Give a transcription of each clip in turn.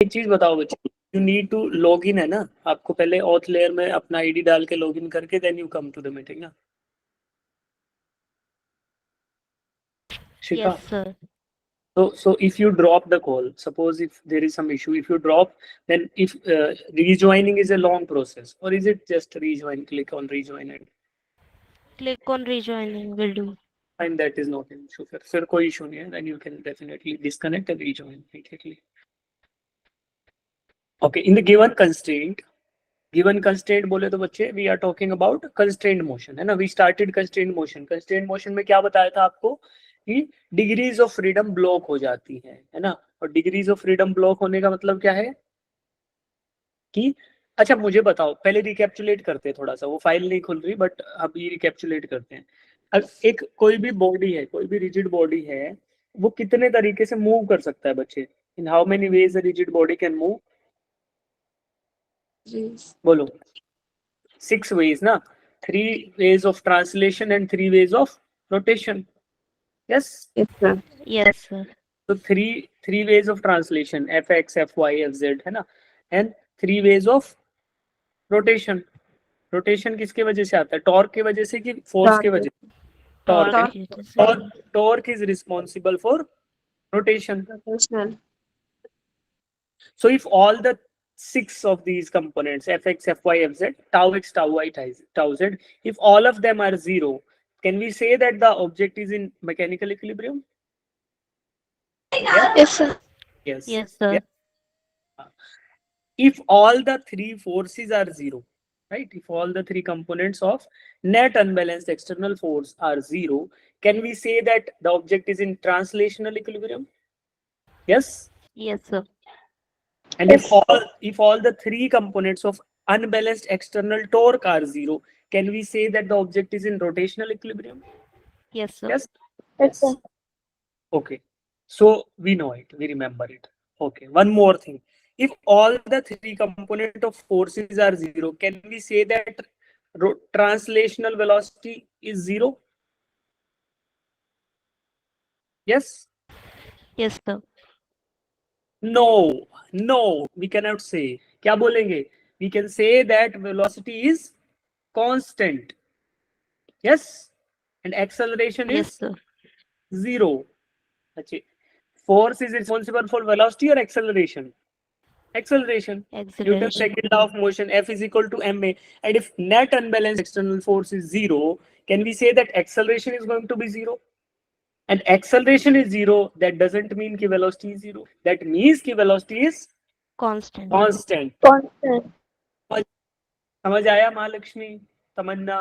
एक चीज बताओ बच्चे, you need to log in है ना, आपको पहले ऑथ लेयर में अपना आईडी डाल के लॉग इन करके then you come to the meeting ना, Shikha? Yes, sir. So if you drop the call, suppose if there is some issue, if you drop, then if rejoining is a long process, or is it just rejoin, click on rejoin and Click on rejoining will do. find that is not an issue? फिर कोई issue नहीं है, then you can definitely disconnect and rejoin immediately. Okay, in the given constraint बोले तो बच्चे we are talking about constrained motion है ना, we started constrained motion में क्या बताया था आपको कि डिग्रीज ऑफ फ्रीडम ब्लॉक हो जाती है ना, और डिग्रीज ऑफ फ्रीडम ब्लॉक होने का मतलब क्या है कि, अच्छा मुझे बताओ, पहले रिकैप्चुलेट करते हैं थोड़ा सा, वो फाइल नहीं खुल रही बट अभी रिकैप्चुलेट करते हैं। अब एक कोई भी बॉडी है, कोई भी रिजिड बॉडी है, वो कितने तरीके से मूव कर सकता है बच्चे? In how many ways a rigid body can move? बोलो। 6 ways ना, 3 ways of translation and 3 ways of rotation. Yes? Yes, sir. Yes, sir. So three ways of translation, fx, fy, fz है ना, and 3 ways of rotation. Rotation किसके वजह से आता है? Torque की वजह से कि फोर्स की वजह से? Torque. Torque is responsible for rotation. So if all the 6 of these components, fx, fy, fz, tau x, tau y, tau z, if all of them are 0, can we say that the object is in mechanical equilibrium? Yes, sir. Yes. Yes, sir. Yeah. If all the 3 forces are 0, right? If all the 3 components of net unbalanced external force are 0, can we say that the object is in translational equilibrium? Yes? Yes, sir. And Yes. if all the 3 components of unbalanced external torque are 0, can we say that the object is in rotational equilibrium? Yes, sir. Yes? Yes, sir. Okay. So we know it, we remember it. Okay. One more thing. If all the 3 component of forces are 0, can we say that translational velocity is 0? Yes? Yes, sir. No, we cannot say. क्या बोलेंगे? We can say that velocity is constant. Yes? And acceleration Yes, is sir. 0. Okay. Force is responsible for velocity or acceleration? Acceleration. Newton's Acceleration. second law of motion, F is equal to ma. And if net unbalanced external force is 0, can we say that acceleration is going to be 0? And acceleration is 0, that doesn't mean कि velocity is 0. That means कि velocity is Constant. constant. Constant. समझ आया महालक्ष्मी, तमन्ना,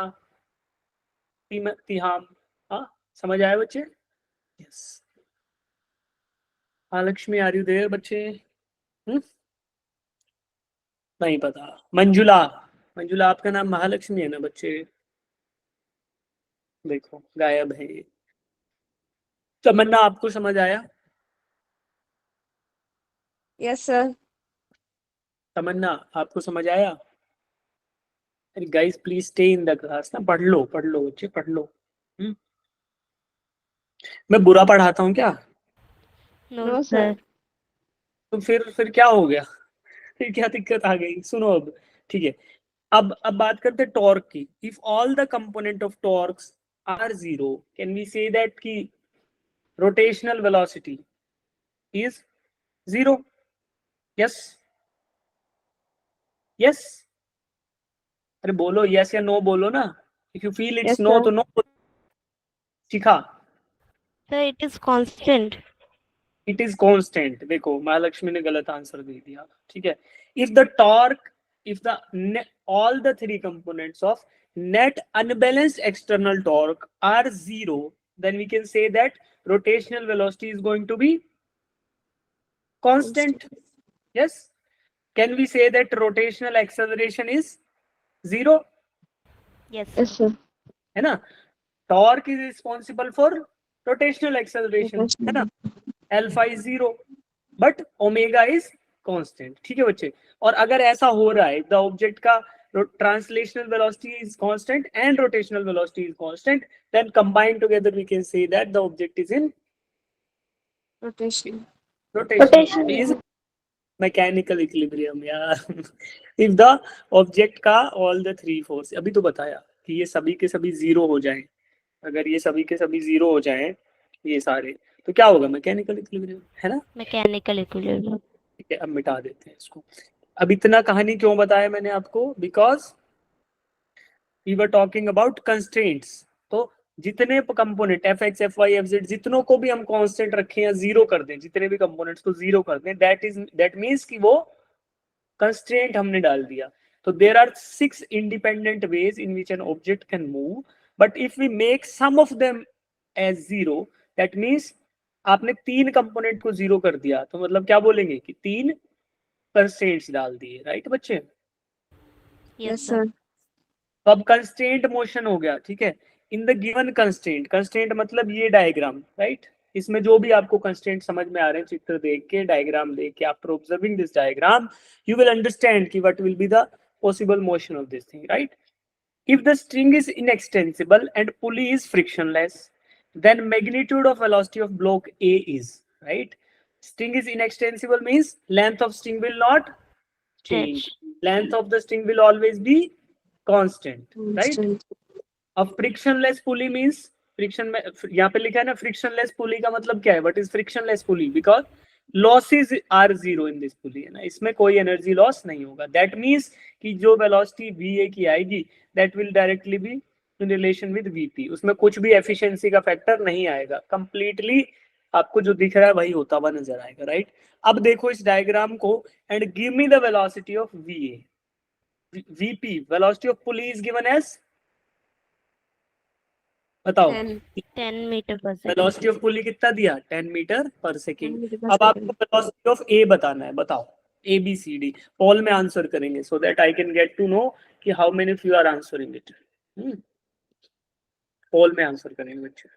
तिहाम? हाँ, समझ आया बच्चे? Yes. Mahalakshmi, are you there बच्चे? नहीं पता। मंजुला, आपका नाम महालक्ष्मी है ना बच्चे? देखो गायब है ये। तमन्ना, आपको समझ आया? Yes, sir. तमन्ना, आपको समझ आया? Guys please stay in the class ना, पढ़ लो बच्चे, पढ़ लो। मैं बुरा पढ़ाता हूँ क्या? No, sir. तो फिर क्या हो गया? फिर क्या दिक्कत आ गई? सुनो अब, ठीक है। अब बात करते हैं टॉर्क की। If all the component of torques are 0, can we say that की rotational velocity is 0? Yes? Yes? अरे बोलो यस या नो बोलो ना। If you feel it's Yes, no sir. तो no. Shikha, Sir, it is constant. It is constant. देखो महालक्ष्मी ने गलत आंसर दे दिया, ठीक है। If the torque, if the all the 3 components of net unbalanced external torque are 0, then we can say that rotational velocity is going to be constant. Yes? Can we say that rotational acceleration is 0? Yes, Yes, sir. है ना? Torque is responsible for rotational acceleration, है ना? Alpha is 0, but omega is constant. ठीक है बच्चे? और अगर ऐसा हो रहा है, the object का translational velocity is constant and rotational velocity is constant, then combined together we can say that the object is in Rotation. rotation. Is mechanical equilibrium यार। इफ द ऑब्जेक्ट का ऑल द थ्री फोर्स, अभी तो बताया कि ये सभी के सभी जीरो हो जाएं, अगर ये सभी के सभी जीरो हो जाएं ये सारे, तो क्या होगा? मैकेनिकल इक्विलिब्रियम, है ना? Mechanical equilibrium. ठीक है, अब मिटा देते हैं इसको। अब इतना कहानी क्यों बताया मैंने आपको? Because we were talking about constraints. तो जितने component F X F Y F Z जितनों को भी हम कांस्टेंट रखें या जीरो कर दें, जितने भी कंपोनेंट्स को जीरो कर दें, दैट मींस कि वो कंस्ट्रेंट हमने डाल दिया। तो there are 6 independent ways in which an object can move, but if we make some of them as zero, that means आपने 3 कंपोनेंट को जीरो कर दिया, तो मतलब क्या बोलेंगे कि 3 कंस्ट्रेंट्स डाल दिए, राइट बच्चे? Yes, sir. तो अब कंस्ट्रेंट मोशन हो गया, ठीक है। In the given constraint, constraint मतलब ये डायग्राम, राइट? इसमें जो भी आपको कंस्ट्रेंट समझ में आ रहे हैं, चित्र देख के, डायग्राम देख के, after observing this diagram you will understand कि what will be the possible motion of this thing, right? If the string is inextensible and pulley is frictionless, then magnitude of velocity of block A is, right? String is inextensible means length of string will not change. Length of the string will always be constant, right? Constant. अब frictionless pulley means friction में यहाँ पे लिखा है ना, frictionless pulley का मतलब क्या है? What is frictionless pulley? Because losses are zero in this pulley, है ना, इसमें कोई एनर्जी लॉस नहीं होगा। That means कि जो वेलोसिटी VA की आएगी that will directly be in relation with VP, उसमें कुछ भी एफिशिएंसी का फैक्टर नहीं आएगा, कंप्लीटली आपको जो दिख रहा है वही होता हुआ नजर आएगा, राइट? अब देखो इस डायग्राम को and give me the velocity of VA। VP velocity of pulley is given as, बताओ 10 मीटर पर सेकंड। वेलोसिटी ऑफ पुली कितना दिया? 10 मीटर पर 10 सेकेंड। meter per अब आपको second. वेलोसिटी ऑफ ए बताना है, बताओ ABCD पोल में आंसर करेंगे so that I can get to know कि how many of you are answering it. Poll में आंसर करेंगे बच्चे।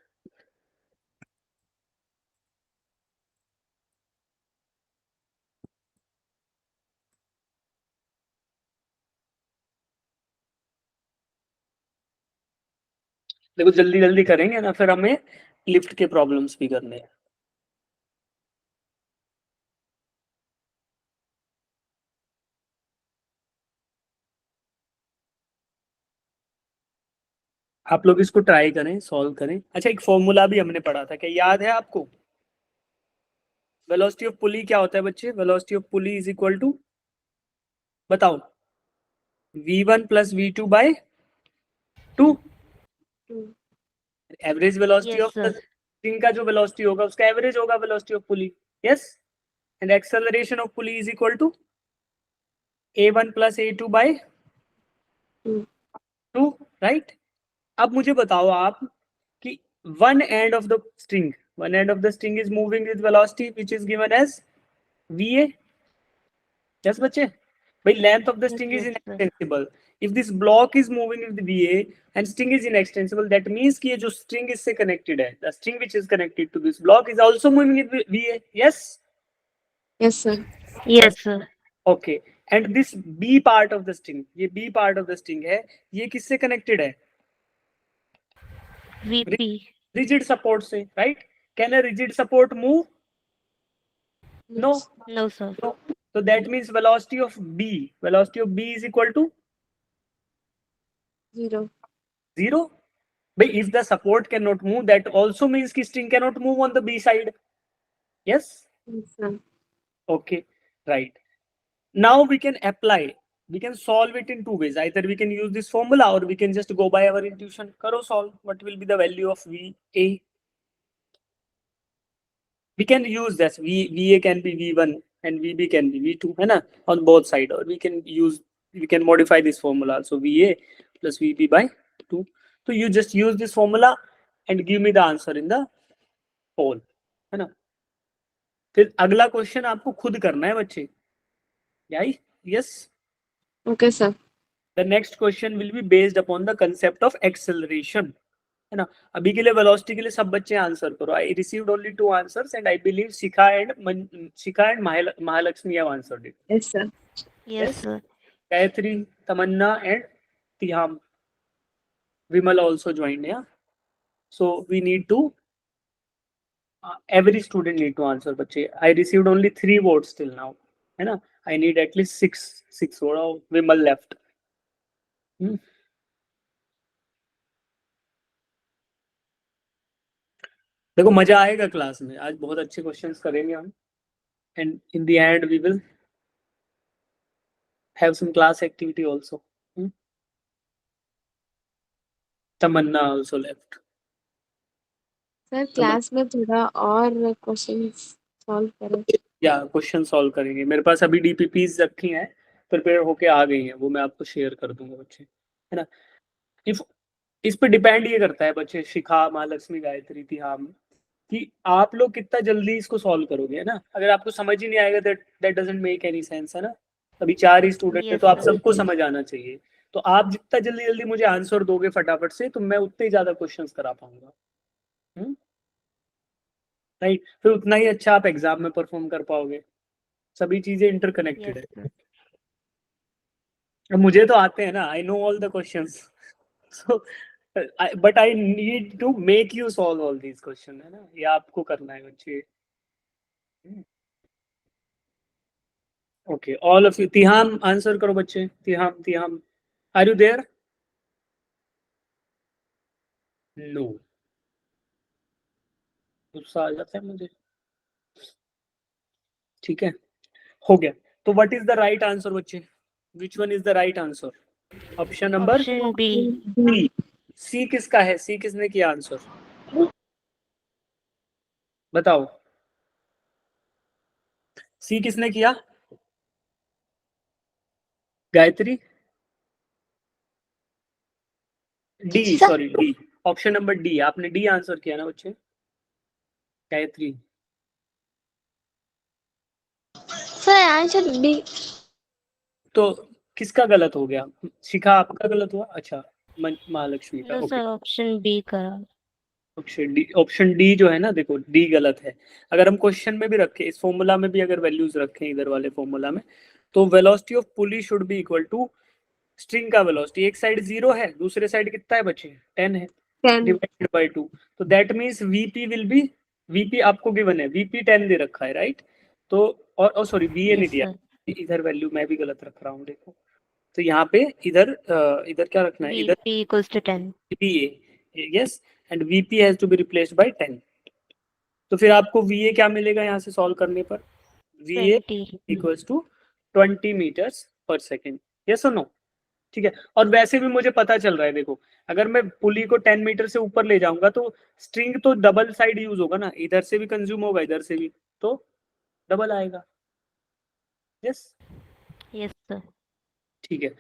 देखो जल्दी जल्दी करेंगे ना, फिर हमें लिफ्ट के प्रॉब्लम्स भी करने हैं। आप लोग इसको ट्राई करें, सॉल्व करें। अच्छा, एक फॉर्मूला भी हमने पढ़ा था, क्या याद है आपको? वेलोसिटी ऑफ पुली क्या होता है बच्चे? Velocity of pulley is equal to, बताओ, V1 plus V2 by 2। Two. Average velocity Yes, of the sir. String का जो वेलोसिटी होगा उसका एवरेज होगा velocity of pulley, yes. And acceleration of pulley is equal to A1 plus A2 by Two. 2, right? अब मुझे बताओ आप कि one end of the string is moving with velocity which is given as VA, yes बच्चे? भाई length of the string is Yes, sir. inextensible, if this block is moving with VA and string is inextensible, that means कि ये जो string इससे connected है, the string which is connected to this block is also moving with VA, yes? Yes, sir. Yes, sir. Okay, and this B part of the string, ये B part of the string है, ये किससे connected है? VP. Rigid support से, right? Can a rigid support move? No. No, sir. No. So that means velocity of B is equal to Zero. 0. But if the support cannot move, that also means कि string cannot move on the B side, yes? Yes, sir. Okay, right. Now we can solve it in two ways. Either we can use this formula or we can just go by our intuition. करो solve. What will be the value of VA? We can use this. VA can be V1 and VB can be V2, है ना, on both side. Or we can modify this formula. So VA plus VB by 2. So you just use this formula and give me the answer in the poll, है ना? फिर अगला question आपको खुद करना है बच्चे, yes? Okay, sir. The next question will be based upon the concept of acceleration, है ना? अभी के लिए वेलोसिटी के लिए सब बच्चे आंसर करो। I received only 2 answers and I believe Shikha and Mahalakshmi have answered it. Yes, sir. Yes, sir. Gayatri, Tamanna and Tiham. Vimal also joined, yeah? So we need to, every student need to answer, बच्चे. I received only 3 votes till now. है ना. I need at least 6 हो रहा हो. विमल left. देखो मजा आएगा class में. आज बहुत अच्छे क्वेश्चंस करेंगे हम. And in the end we will have some class activity also. Tamanna also left. Sir class में थोड़ा और क्वेश्चंस सॉल्व करें. या क्वेश्चन सॉल्व करेंगे. मेरे पास अभी डीपीपीज रखी हैं, प्रिपेयर होके आ गई हैं, वो मैं आपको शेयर कर दूंगा बच्चे, है ना. इफ इस पे डिपेंड ये करता है बच्चे, शिखा, महालक्ष्मी, गायत्री, तिहाम, कि आप लोग कितना जल्दी इसको सॉल्व करोगे, है ना. अगर आपको समझ ही नहीं आएगा that that doesn't make any sense, है ना. अभी 4 ही स्टूडेंट है Yes, तो आप sir. सबको समझ आना चाहिए. तो आप जितना जल्दी जल्दी मुझे आंसर दोगे फटाफट से, तो मैं उतने ही ज्यादा क्वेश्चंस करा पाऊंगा. राइट. फिर उतना ही अच्छा आप एग्जाम में परफॉर्म कर पाओगे. सभी चीजें इंटरकनेक्टेड Yes, है. sir. अब मुझे तो आते हैं ना, I know all the questions. So but I need to make you solve all these question, है ना. ये आपको करना है बच्चे. Okay, all of you. तिहाम आंसर करो बच्चे. तिहाम, तिहाम, आर यू देयर? नो. गुस्सा आ जाता है मुझे. ठीक है, हो गया. तो what is the right answer बच्चे? Which one is the right answer? Option number Option B. B. C किसका है? सी किसने किया आंसर? बताओ. सी किसने किया? Gayatri. D, sorry D. Option number D, आपने डी आंसर किया ना बच्चे? गायत्री. Sir answer B. तो किसका गलत हो गया? शिखा आपका गलत हुआ. अच्छा, महालक्ष्मी का. No, okay. sir. Option B करा. ऑप्शन डी जो है ना, देखो डी गलत है. अगर हम क्वेश्चन में भी रखें, इस फॉर्मूला में भी अगर वैल्यूज रखें, इधर वाले फॉर्मूला में, तो velocity of pulley should be equal to string का वेलोसिटी. एक साइड 0 है, दूसरे साइड कितना है बच्चे? 10 है, 10. Divided by 2. तो that means VP will be, VP आपको गिवन है, वीपी 10 दे रखा है, राइट. तो और सॉरी, वीए नहीं Yes, दिया. sir. इधर वैल्यू मैं भी गलत रख रहा हूँ, देखो. तो यहाँ पे इधर इधर क्या रखना है? इधर VP equals to 10. VA. Yes. And VP has to be replaced by 10. तो फिर आपको VA क्या मिलेगा यहाँ से सॉल्व करने पर? VA 20. इक्वल्स टू 20 मीटर्स पर सेकेंड. यस और नो? ठीक है. और वैसे भी मुझे पता चल रहा है, देखो, अगर मैं पुली को 10 मीटर से ऊपर ले जाऊंगा तो स्ट्रिंग तो डबल साइड यूज होगा ना, इधर से भी कंज्यूम होगा, इधर से भी, तो डबल आएगा. यस. Yes, sir. ठीक है.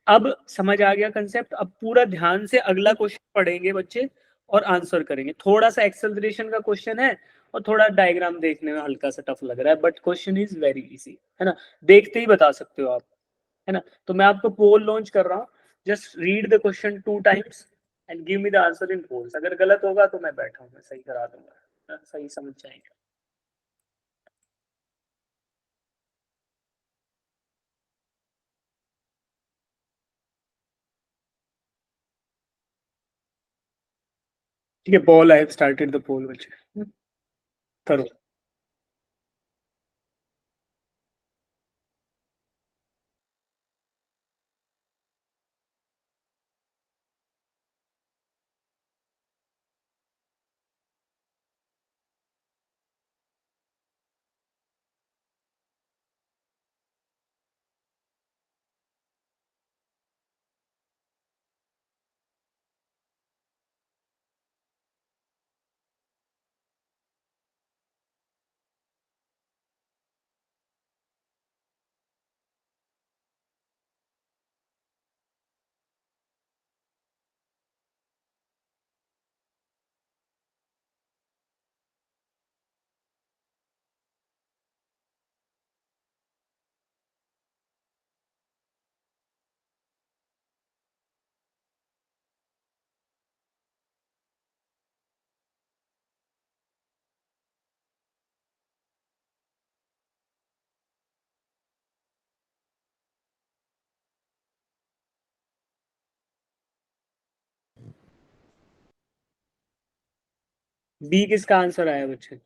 अब समझ आ गया कंसेप्ट. अब पूरा ध्यान से अगला क्वेश्चन पढ़ेंगे बच्चे और आंसर करेंगे. थोड़ा सा एक्सेलरेशन का क्वेश्चन है और थोड़ा डायग्राम देखने में हल्का सा टफ लग रहा है, but question is very easy, है ना. देखते ही बता सकते हो आप, है ना. तो मैं आपको पोल लॉन्च कर रहा हूँ. Just read the question 2 times and give me the answer in polls. अगर गलत होगा तो मैं बैठा हूँ, मैं सही करा दूंगा, सही समझ जाएंगे. ठीक है, पोल, आई हैव स्टार्टेड द पोल बच्चे. करो. बी किसका आंसर आया बच्चे?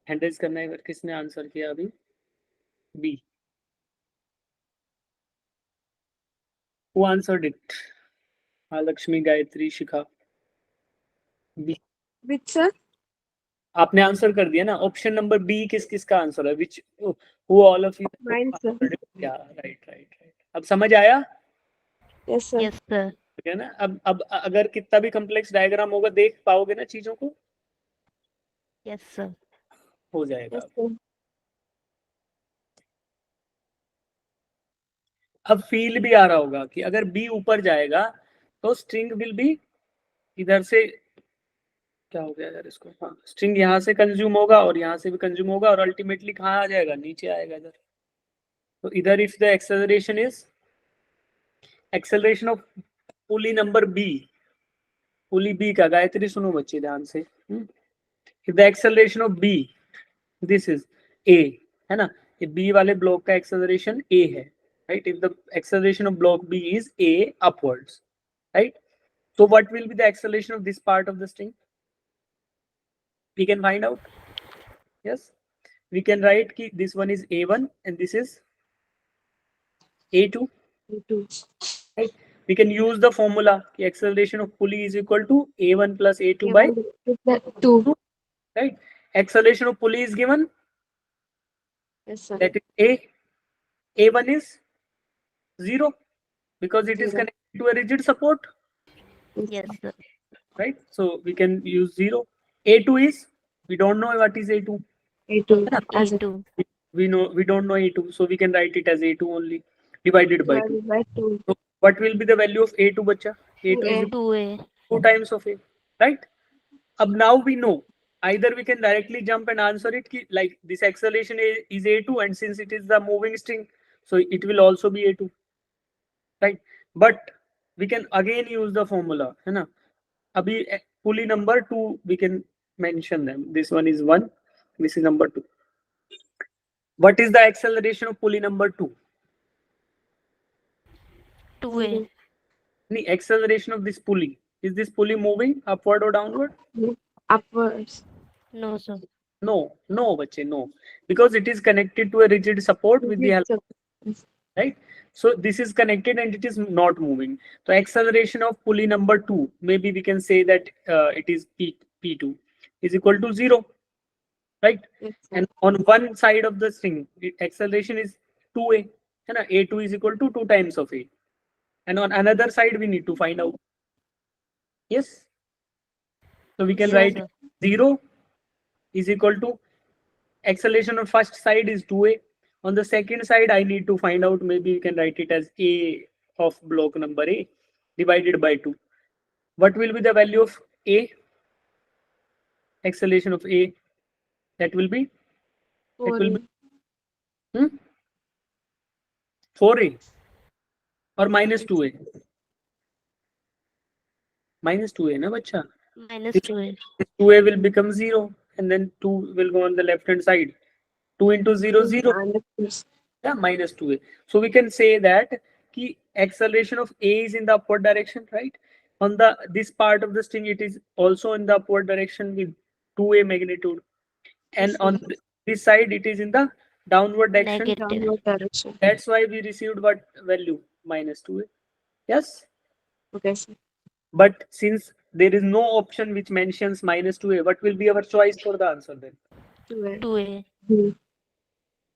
हैंडल्स करना है. किसने आंसर किया अभी? B. Who answered it? Lakshmi, Gayatri, Shikha. B. Which sir? आपने आंसर कर दिया ना. ऑप्शन नंबर बी किस किस का आंसर है? Which who all of you Mine sir. क्या? Right right right. अब समझ आया? Yes sir. Yes, sir. ठीक है ना. अब अगर कितना भी कॉम्प्लेक्स डायग्राम होगा देख पाओगे ना चीजों को. Yes, sir. हो जाएगा. Yes sir. अब फील भी आ रहा होगा कि अगर बी ऊपर जाएगा तो स्ट्रिंग विल बी इधर से. क्या हो गया यार इसको? हाँ, स्ट्रिंग यहाँ से कंज्यूम होगा और यहाँ से भी कंज्यूम होगा और अल्टीमेटली कहाँ आ जाएगा? नीचे आएगा इधर. तो इधर if the acceleration is acceleration of pulley number B. Pulley B का गायत्री सुनो बच्चे ध्यान से. If the acceleration of B this is A है ना. ये बी वाले ब्लॉक का एक्सेलरेशन ए है. Right. If the acceleration of block B is A upwards. Right. So what will be the acceleration of this part of the string? We can find out. Yes, we can write ki this one is a1 and this is a2. A2. Right. We can use the formula ki acceleration of pulley is equal to a1 plus a2 by Two. 2. Right. Acceleration of pulley is given. Yes sir. That is a1 is 0 because it is 0. connected to a rigid support. Yes, sir. Right. So we can use 0. A2 is, we don't know what is A2. A2. As A2. We don't know A2, so we can write it as A2 only divided by 2. divided by 2. So what will be the value of A2 bacha? A2 is 2A. 2 times of A, right? Ab now we know either we can directly jump and answer it ki, like this acceleration is A2 and since it is the moving string, so it will also be A2, right? But we can again use the formula, है ना. Abhi pulley number 2 we can mention them. This one is 1, this is number 2. What is the acceleration of pulley number 2? 2A. The acceleration of this pulley. Is this pulley moving upward or downward? Upwards. No, sir. No, bache, no. Because it is connected to a rigid support with the help, right? So this is connected and it is not moving. So acceleration of pulley number 2, maybe we can say that it is P2 is equal to 0, right? Yes, and on one side of the string, the acceleration is 2A. And A2 is equal to 2 times of A. And on another side, we need to find out. Yes. So we can Yes, write sir. 0 is equal to acceleration on first side is 2A. On the second side, I need to find out, maybe we can write it as A of block number A divided by 2. What will be the value of A? Acceleration of A. That will be, 4A or minus 2A. Minus 2A, na bacha? Minus 2A. 2A will become 0 and then 2 will go on the left hand side. 2 into 0, 0. Yeah, minus 2A. So we can say that ki acceleration of A is in the upward direction, right? On the this part of the string, it is also in the upward direction with 2A magnitude. And on this side, it is in the downward direction. Negative. Downward direction. That's why we received what value? Minus 2A. Yes? Okay, sir. But since there is no option which mentions minus 2A, what will be our choice for the answer then? 2A. 2A.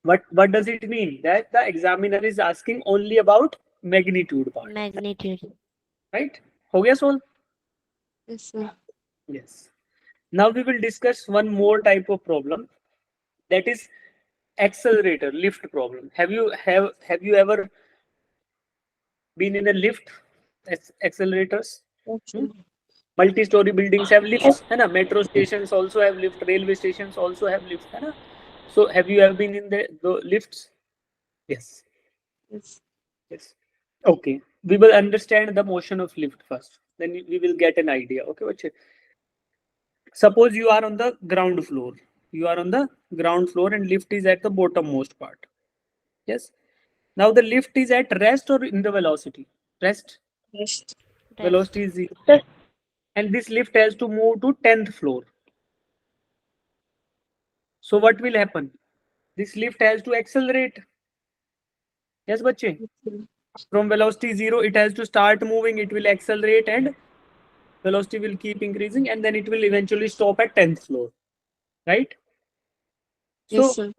What does it mean? That the examiner is asking only about magnitude part. Magnitude. Right? Ho gaya solve? Yes, sir. Yes. Now we will discuss one more type of problem, that is accelerator lift problem. Have you ever been in a lift? Accelerators? Yes, sir. Multi-story buildings have lifts, है ना? Metro stations also have lift. Railway stations also have lifts, है ना? So have you ever been in the lifts? Yes. Yes. Yes. Okay. We will understand the motion of lift first. Then we will get an idea. Okay, bache. Suppose you are on the ground floor. You are on the ground floor and lift is at the bottommost part. Yes. Now the lift is at rest or in the velocity? Rest. Rest. Velocity is 0. And this lift has to move to 10th floor. So what will happen? This lift has to accelerate. Yes, bache. From velocity 0, it has to start moving, it will accelerate and velocity will keep increasing and then it will eventually stop at 10th floor, right? Yes, So sir.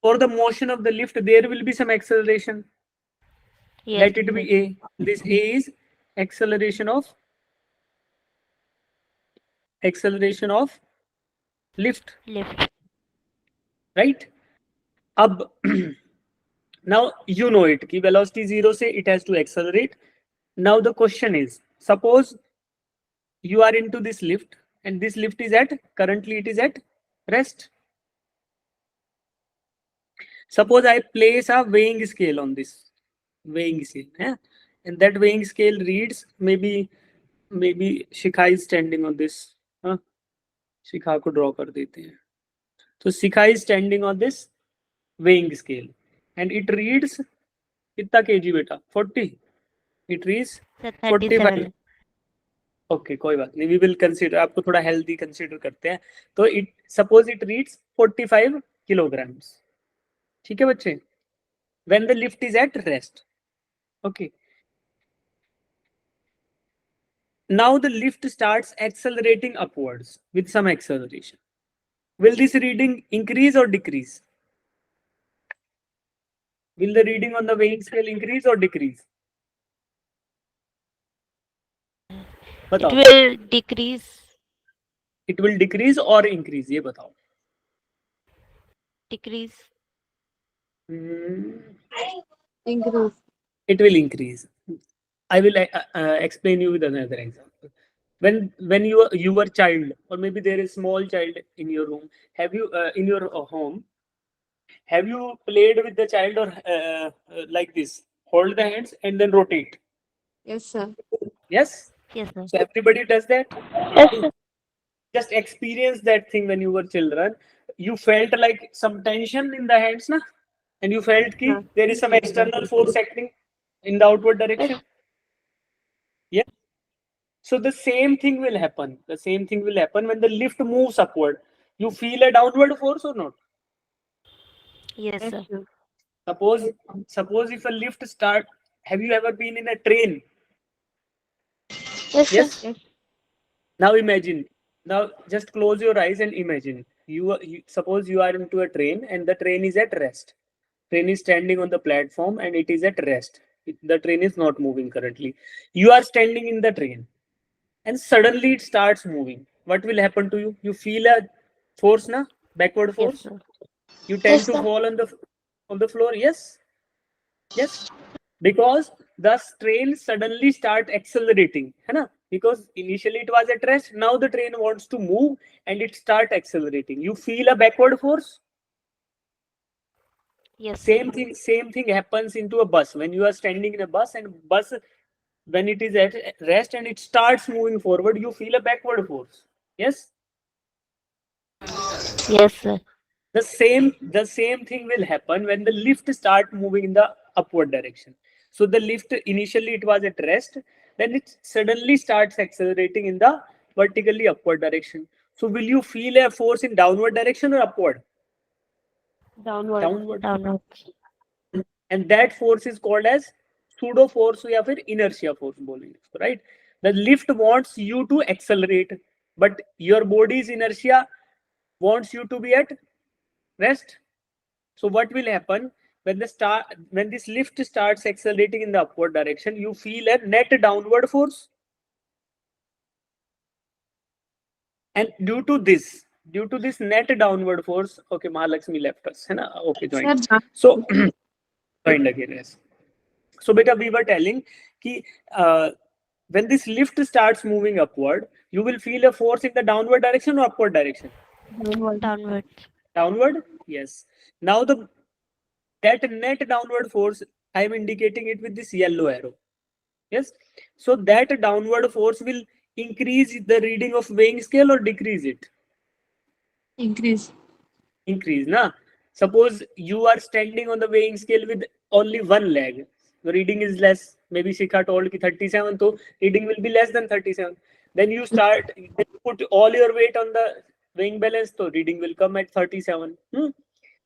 for the motion of the lift, there will be some acceleration. Yes. Let it be A. This A is acceleration of lift, Lift. right? Ab now you know it कि velocity 0 से it has to accelerate. Now the question is, suppose you are into this lift and this lift is currently it is at rest. Suppose I place a weighing scale on this weighing scale, yeah? And that weighing scale reads maybe Shikha is standing on this. हाँ? शिखा को draw कर देते हैं. So Shikha is standing on this weighing scale and it reads कितना kg बेटा? 40. It reads 45. 37. Okay कोई बात नहीं, वी विल कंसीडर, आपको थोड़ा हेल्दी कंसीडर करते हैं. तो it suppose it reads 45 kilograms. ठीक है बच्चे, when the lift is at rest. Okay, now the lift starts accelerating upwards with some acceleration. Will this reading increase or decrease? Will the reading on the weighing scale increase or decrease? बताओ. It will decrease. It will decrease or increase, ये बताओ. Decrease. Increase. It will increase. I will explain you with another example. When you were child, or maybe there is small child in your room, have you in your home, have you played with the child or like this, hold the hands and then rotate? Yes, sir. Yes. Yes, sir. So everybody does that. Yes, sir. Just experience that thing when you were children. You felt like some tension in the hands, na? And you felt ki there is some external force acting in the outward direction. Yeah. So the same thing will happen. The same thing will happen when the lift moves upward. You feel a downward force or not? Yes, Yes, sir. sir. Suppose if a lift start, have you ever been in a train? Yes, Yes. sir. Now imagine. Now just close your eyes and imagine. You suppose you are into a train and the train is at rest. Train is standing on the platform and it is at rest. The train is not moving currently. You are standing in the train and suddenly it starts moving. What will happen to you? You feel a force, na? Backward Yes, force. sir. You tend Yes, to sir. fall on the floor. Yes. Yes. Because the train suddenly start accelerating, है ना? Because initially it was at rest. Now the train wants to move and it start accelerating. You feel a backward force. Yes, sir. Same thing happens into a bus. When you are standing in a bus and bus, when it is at rest and it starts moving forward, you feel a backward force. Yes. Yes, sir. The same thing will happen when the lift start moving in the upward direction. So the lift initially it was at rest, then it suddenly starts accelerating in the vertically upward direction. So will you feel a force in downward direction or upward? Downward. Downward. And that force is called as pseudo force या फिर inertia force बोलेंगे इसको, right? The lift wants you to accelerate, but your body's inertia wants you to be at rest. So what will happen when this lift starts accelerating in the upward direction? You feel a net downward force, and due to this net downward force, okay, Mahalakshmi left us, है ना? Okay, joined. Sir, So joined again, yes. So beta, we were telling कि when this lift starts moving upward, you will feel a force in the downward direction or upward direction? downward. Downward. Downward, yes. Now that net downward force, I am indicating it with this yellow arrow. Yes. So that downward force will increase the reading of weighing scale or decrease it? Increase. Increase, na? Suppose you are standing on the weighing scale with only one leg. The reading is less. Maybe Shikha told ki 37, so reading will be less than 37. Then you put all your weight on the weighing balance, so reading will come at 37.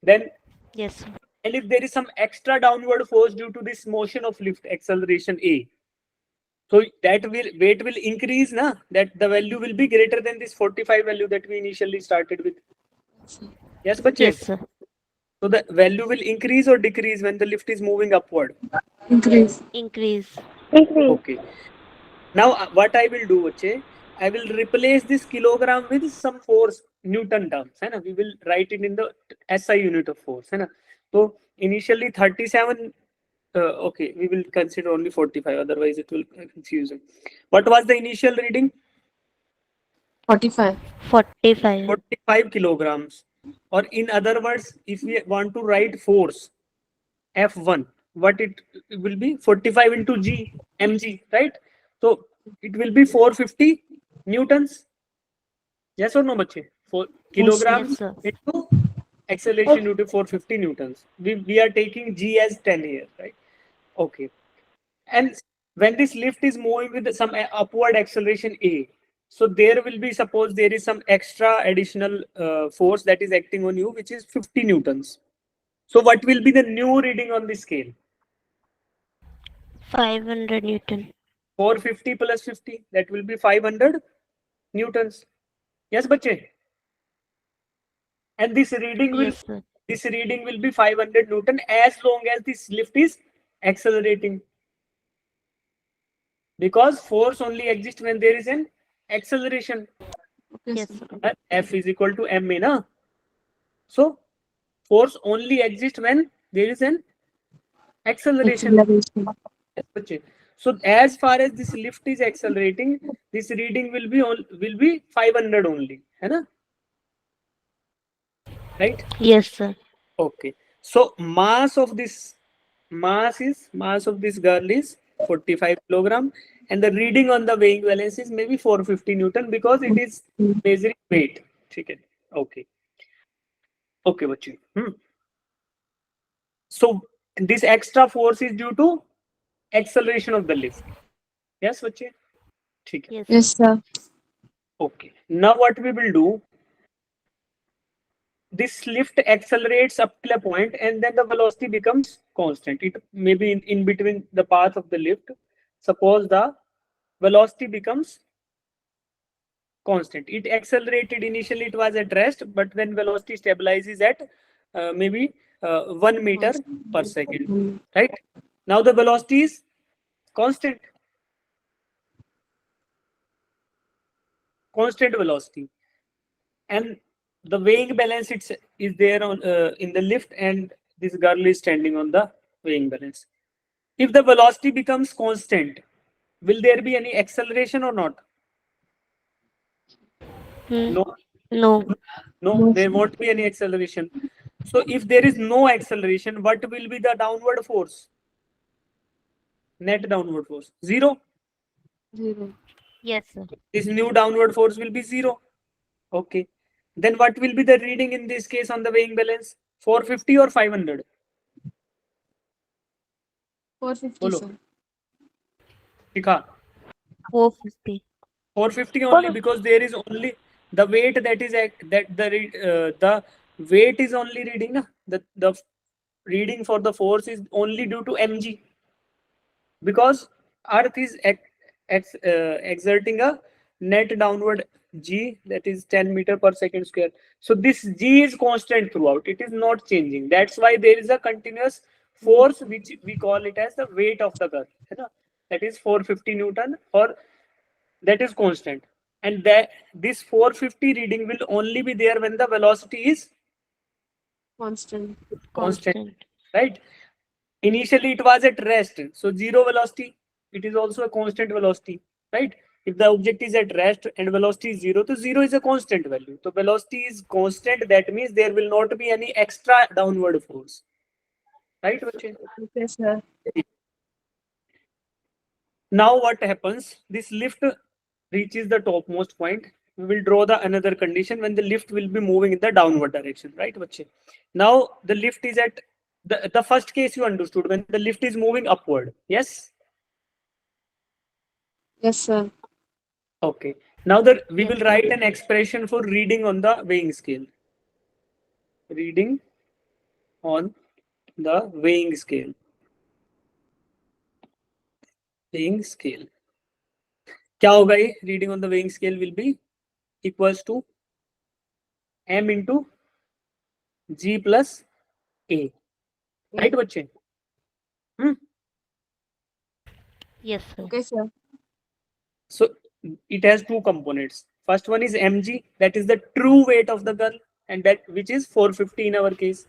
Then Yes, sir. and if there is some extra downward force due to this motion of lift acceleration A, so that weight will increase, na, that the value will be greater than this 45 value that we initially started with. Yes, bache? Yes, sir. So the value will increase or decrease when the lift is moving upward. Increase. Increase. Okay. Now what I will do, bache, I will replace this kilogram with some force Newton terms, है ना? We will write it in the SI unit of force, है ना? So initially 37. Okay, we will consider only 45, otherwise it will confuse you. What was the initial reading? 45. 45. 45 kilograms. Or in other words, if we want to write force F1, what it will be? 45 into G, mg, right? So it will be 450 newtons. Yes or no, bache? 4 kilograms Yes, sir. into acceleration due to 450 newtons. We are taking G as 10 here, right? Okay. And when this lift is moving with some upward acceleration A, so there will be, suppose there is some extra additional force that is acting on you, which is 50 newtons. So what will be the new reading on this scale? 500 Newton. 450 plus 50, that will be 500 newtons. Yes, bache? And this reading will Yes, sir. be 500 Newton as long as this lift is accelerating. Because force only exists when there is an acceleration. Okay, Yes, sir. sir. F is equal to ma, na? So force only exists when there is an acceleration. Acceleration. So as far as this lift is accelerating, this reading will be 500 only, है ना? Right? Yes, sir. Okay. So mass of this girl is 45 kilogram, and the reading on the weighing balance is maybe 450 Newton because it is measuring weight. ठीक है? Okay. Okay, बच्चे. So this extra force is due to acceleration of the lift. Yes, बच्चे? ठीक है. Yes, Yes, sir. Okay. Now what we will do? This lift accelerates up till a point, and then the velocity becomes constant. It may be in between the path of the lift. Suppose the velocity becomes constant. It accelerated initially, it was at rest, but when velocity stabilizes at maybe 1 meter per second, right? Now the velocity is constant velocity, and the weighing balance is there on in the lift, and this girl is standing on the weighing balance. If the velocity becomes constant, will there be any acceleration or not? No. No. There won't be any acceleration. So if there is no acceleration, what will be the downward force? Net downward force? Zero. Yes, sir. This new downward force will be zero. Okay. Then what will be the reading in this case on the weighing balance? 450 or 500? 450, Bolo. sir. Shikha. 450. 450 only, because there is only the weight that is the weight is only reading, na? The reading for the force is only due to mg, because earth is exerting a net downward g, that is 10 meter per second square. So this g is constant throughout, it is not changing. That's why there is a continuous force which we call it as the weight of the girl, that is 450 Newton, or that is constant. And that this 450 reading will only be there when the velocity is Constant. right? Initially it was at rest, so zero velocity, it is also a constant velocity, right? If the object is at rest and velocity is zero, so zero is a constant value. So velocity is constant, that means there will not be any extra downward force, right? Okay, sir. Now what happens? This lift reaches the topmost point. We will draw the another condition when the lift will be moving in the downward direction, right, bache? Now the lift is at the first case you understood, when the lift is moving upward. Yes. Yes, sir. Okay. Now we will write an expression for reading on the weighing scale. Reading on the weighing scale. Weighing scale. क्या होगा ये? Reading on the weighing scale will be equals to m into g plus a. Right बच्चे? Yes, sir. Okay, sir. So it has two components. First one is mg, that is the true weight of the girl, and that which is 450 in our case.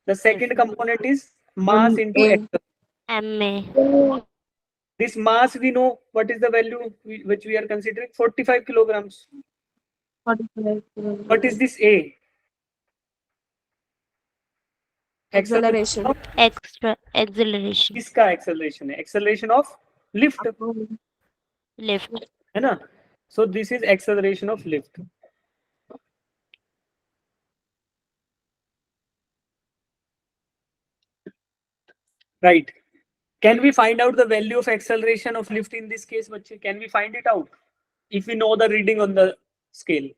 The second Yes. component is mass into A. acceleration. MA. This mass we know what is the value which we are considering, 45 kilograms. 45. What is this A? Acceleration. of Extra acceleration. किसका acceleration है? Acceleration of lift, Lift. है ना? So this is acceleration of lift. Right. Can we find out the value of acceleration of lift in this case, बच्चे? Can we find it out if we know the reading on the scale?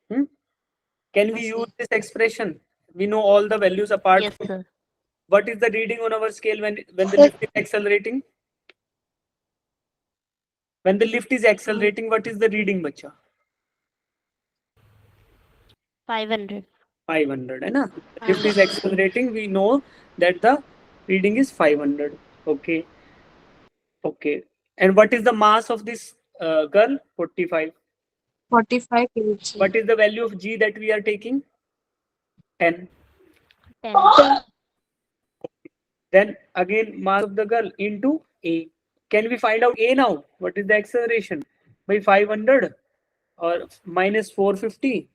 Can we Yes, use this expression? We know all the values apart. Yes, sir. What is the reading on our scale when the lift is accelerating? When the lift is accelerating, what is the reading, बच्चा? 500. 500, है ना? Lift is accelerating. We know that the reading is 500. Okay. Okay. And what is the mass of this girl? 45. 45 kg. What is the value of g that we are taking? 10. 10. Then again mass of the girl into a. Can we find out a now? What is the acceleration? By 500 or minus 450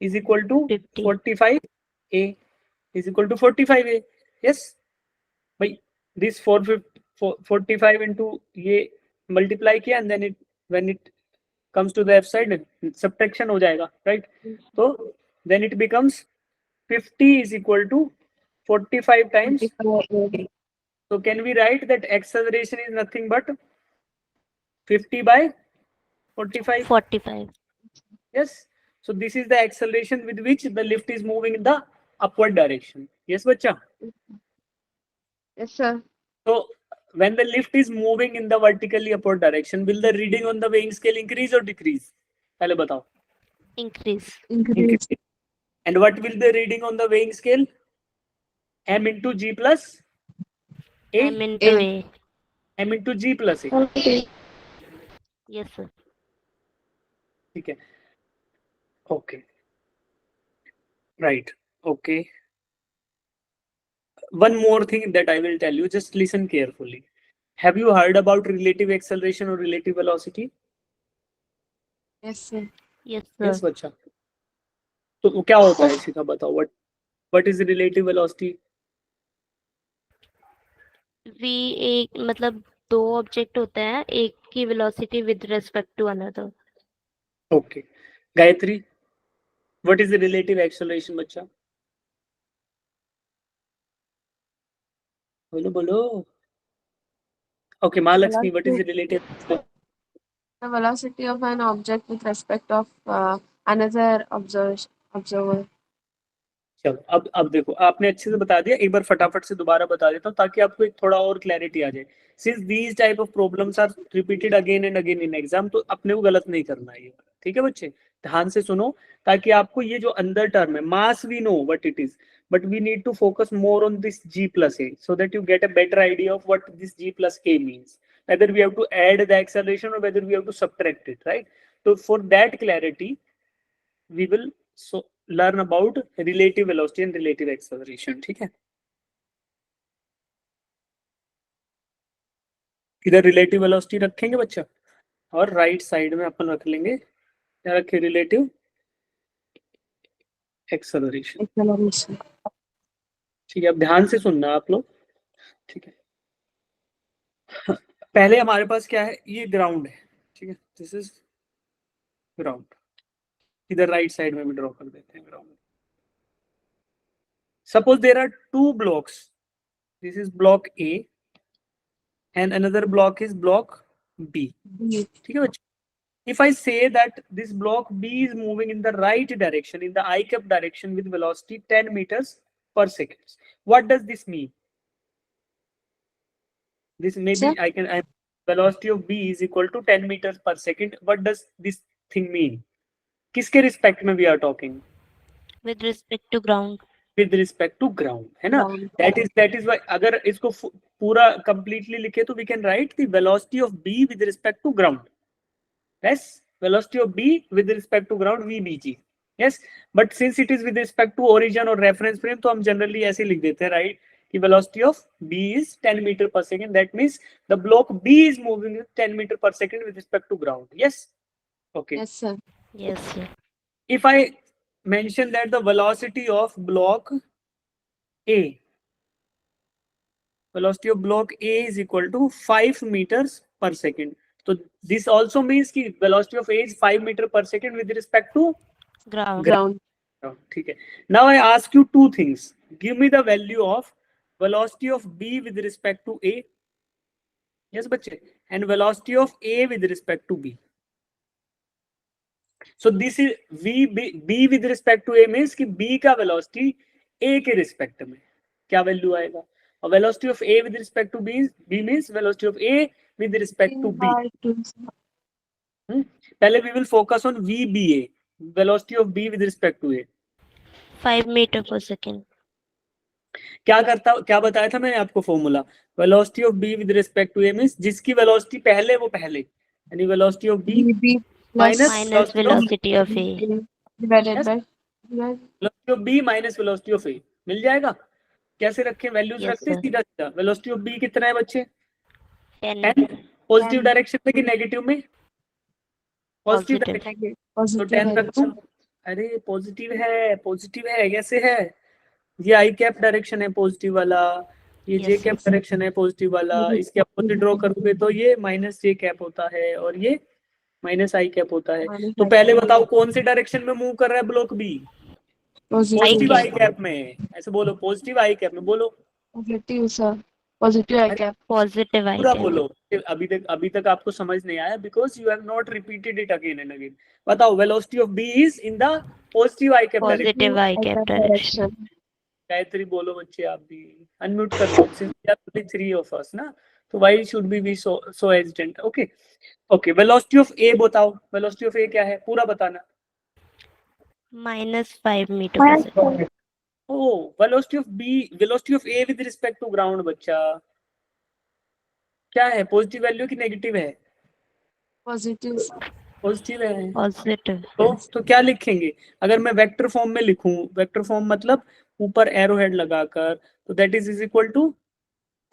is equal to 50. 45 a is equal to 45 a. Yes. By this 45 into ये multiply किया and then when it comes to the f side subtraction हो जाएगा, right? So then it becomes 50 is equal to 45 times. 45. So can we write that acceleration is nothing but 50 by 45? 45. Yes. So this is the acceleration with which the lift is moving in the upward direction. Yes, bacha. Yes, sir. So when the lift is moving in the vertically upward direction, will the reading on the weighing scale increase or decrease? पहले बताओ. Increase. Increase. And what will the reading on the weighing scale? M into G plus A. M into A. M into G plus A. Yes, sir. ठीक है. Okay. Right. Okay. One more thing that I will tell you, just listen carefully. Have you heard about relative acceleration or relative velocity? Yes, sir. Yes, sir. Yes, बच्चा. तो क्या होता है सीधा बताओ. What is relative velocity? एक मतलब दो ऑब्जेक्ट होते हैं, एक की velocity with respect to another. Okay. Gayatri, what is the relative acceleration, बच्चा? बोलो. Okay, Mahalakshmi, what is the relative? The velocity of an object with respect of another observer. चलो अब देखो, आपने अच्छे से बता दिया. एक बार फटाफट से दोबारा बता देता हूँ ताकि आपको एक थोड़ा और क्लैरिटी आ जाए. Since these type of problems are repeated again and again in exam, तो अपने को गलत नहीं करना है. ठीक है बच्चे, ध्यान से सुनो ताकि आपको ये जो अंदर टर्म है mass we know what it is, but we need to focus more on this g plus a so that you get a better idea of what this g plus a means, whether we have to add the acceleration or whether we have to subtract it, right? So for that clarity we will learn about relative velocity and relative acceleration. ठीक है, इधर relative velocity रखेंगे बच्चा और right side में अपन रख लेंगे क्या रखे, relative acceleration. ठीक है, अब ध्यान से सुनना आप लोग. ठीक है, पहले हमारे पास क्या है, ये ग्राउंड है. ठीक है, दिस इज ग्राउंड. इधर राइट साइड में भी ड्रॉ कर देते हैं ground. Suppose there are two blocks, this is block A and another block is block B. ठीक है बच्चों, if I say that this block B is moving in the right direction, in the I cap direction with velocity 10 meters per second. What does this mean? This maybe Sir? velocity of b is equal to 10 meters per second. What does this thing mean? किसके respect में we are talking? with respect to ground. With respect to ground, है ना? Ground. That is why अगर इसको पूरा completely लिखे तो we can write the velocity of b with respect to ground. Yes, velocity of b with respect to ground vbg. Yes, but since it is with respect to origin or reference frame तो हम generally ऐसे लिख देते हैं, right? कि velocity of b is 10 meter per second. That means the block b is moving with 10 meter per second with respect to ground. Yes. Okay. Yes, sir. Yes, sir. If I mention that the velocity of block A is equal to 5 meters per second. So this also means कि velocity of A is 5 meter per second with respect to Ground. Ground. ठीक है. Now I ask you two things. Give me the value of velocity of B with respect to A. Yes, बच्चे. And velocity of A with respect to B. So this is B with respect to A means कि B का velocity A के respect में क्या value आएगा? और velocity of A with respect to B means velocity of A with respect to B. पहले we will focus on VBA, velocity of B with respect to A. 5 meter per second. क्या बताया था मैंने आपको formula? Velocity of b with respect to a means जिसकी velocity पहले वो पहले, यानी velocity of b Minus velocity of A. divided Yes. by velocity of b minus velocity of a मिल जाएगा. कैसे रखें? वैल्यूज Yes, रखते हैं sir. सीधा सीधा. वेलोसिटी ऑफ b कितना है बच्चे? 10. 10. पॉजिटिव 10. डायरेक्शन में कि नेगेटिव में? Positive Positive. डायरेक्शन. तो positive 10 रखो. अरे पॉजिटिव है. कैसे है? ये आई कैप डायरेक्शन है पॉजिटिव वाला, ये Yes, जे sir. कैप डायरेक्शन है पॉजिटिव वाला. इसके अपोजिट ड्रॉ करोगे तो ये माइनस जे कैप होता है और ये माइनस आई कैप होता है. तो पहले बताओ कौन से डायरेक्शन में मूव कर रहा है block B? Positive I cap में. ऐसे बोलो, पॉजिटिव आई कैप में बोलो. Positive, sir. Positive I cap. Positive I पूरा cap. बोलो. अभी तक आपको समझ नहीं आया because you have not repeated it again and again. बताओ velocity of B is in the positive I cap direction. Positive I cap direction. Gayatri बोलो बच्चे. आप भी अनम्यूट कर लो since we are only 3 of us ना, तो why should we be so hesitant? Okay, velocity of A बताओ. velocity of A क्या है पूरा बताना. Minus 5 meter per second. Oh, velocity of A with respect to ground बच्चा क्या है? पॉजिटिव वैल्यू की नेगेटिव है? Positive. पॉजिटिव है. Positive. तो क्या लिखेंगे? अगर मैं वेक्टर फॉर्म में लिखूं, वेक्टर फॉर्म मतलब ऊपर एरो हेड लगाकर, तो that is equal to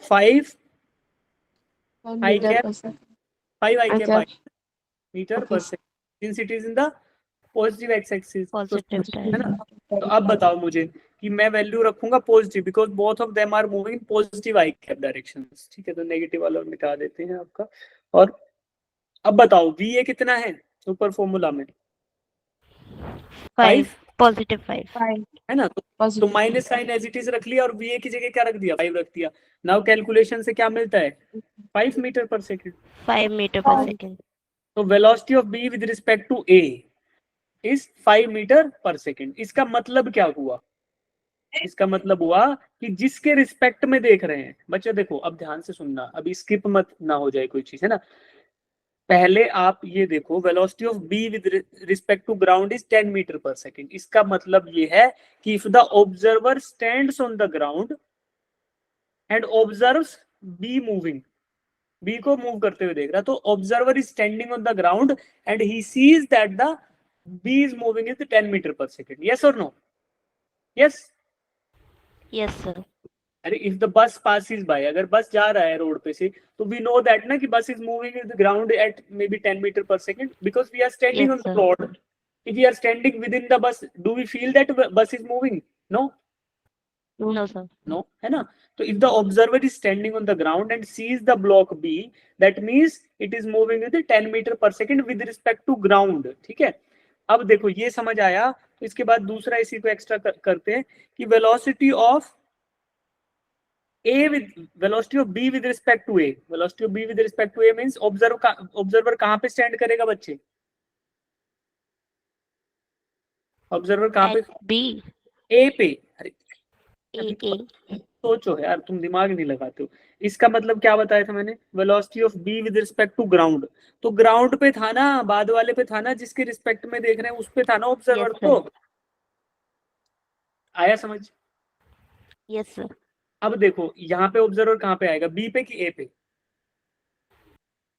5 I cap 5 I cap meter per second since it is in the positive x axis. Positive है ना? तो अब बताओ मुझे कि मैं वैल्यू रखूंगा positive because both of them are moving in positive I cap directions. ठीक है, तो नेगेटिव वाला मिटा देते हैं आपका. और अब बताओ VA कितना है सुपर फॉर्मूला में? 5. Positive 5. है ना? तो minus sign as it is रख लिया और VA की जगह क्या रख दिया? 5 रख दिया. नाउ कैलकुलेशन से क्या मिलता है? 5 मीटर पर सेकंड. 5 meter per second. तो velocity of B with respect to A is 5 metre पर सेकंड. इसका मतलब क्या हुआ? इसका मतलब हुआ कि जिसके रिस्पेक्ट में देख रहे हैं बच्चे, देखो अब ध्यान से सुनना, अभी स्किप मत ना हो जाए कोई चीज, है ना. पहले आप ये देखो velocity of B with respect to ground is 10 metre पर सेकंड. इसका मतलब ये है कि if the observer stands on the ground and observes B moving, B को मूव करते हुए देख रहा, तो observer is standing on the ground and he sees that the B is moving at 10 meter per second. Yes or no? Yes. Yes, sir. अरे if the bus passes by, अगर बस जा रहा है रोड पे से, तो we know that ना कि bus is moving in the ground at maybe 10 meter per second because we are standing Yes, on the sir. road. If we are standing within the bus, do we feel that bus is moving? No. No, sir. No, है ना. तो if the observer is standing on the ground and sees the block B, that means it is moving with 10 meter per second with respect to ground. ठीक है. अब देखो ये समझ आया, तो इसके बाद दूसरा इसी को एक्स्ट्रा करते हैं कि velocity of B with respect to A. Velocity of B with respect to A means observer कहां पे स्टैंड करेगा बच्चे? ऑब्जर्वर कहां पे? B. A पे. अरे A. सोचो यार, तुम दिमाग नहीं लगाते हो। इसका मतलब क्या बताया था मैंने, velocity of B with respect to ground. तो ग्राउंड पे था ना, बाद वाले पे था ना, जिसके रिस्पेक्ट में देख रहे हैं उस पे था ना ऑब्जर्वर। Yes, तो sir. आया समझ? Yes, sir. अब देखो यहाँ पे ऑब्जर्वर कहाँ पे आएगा, बी पे कि ए पे?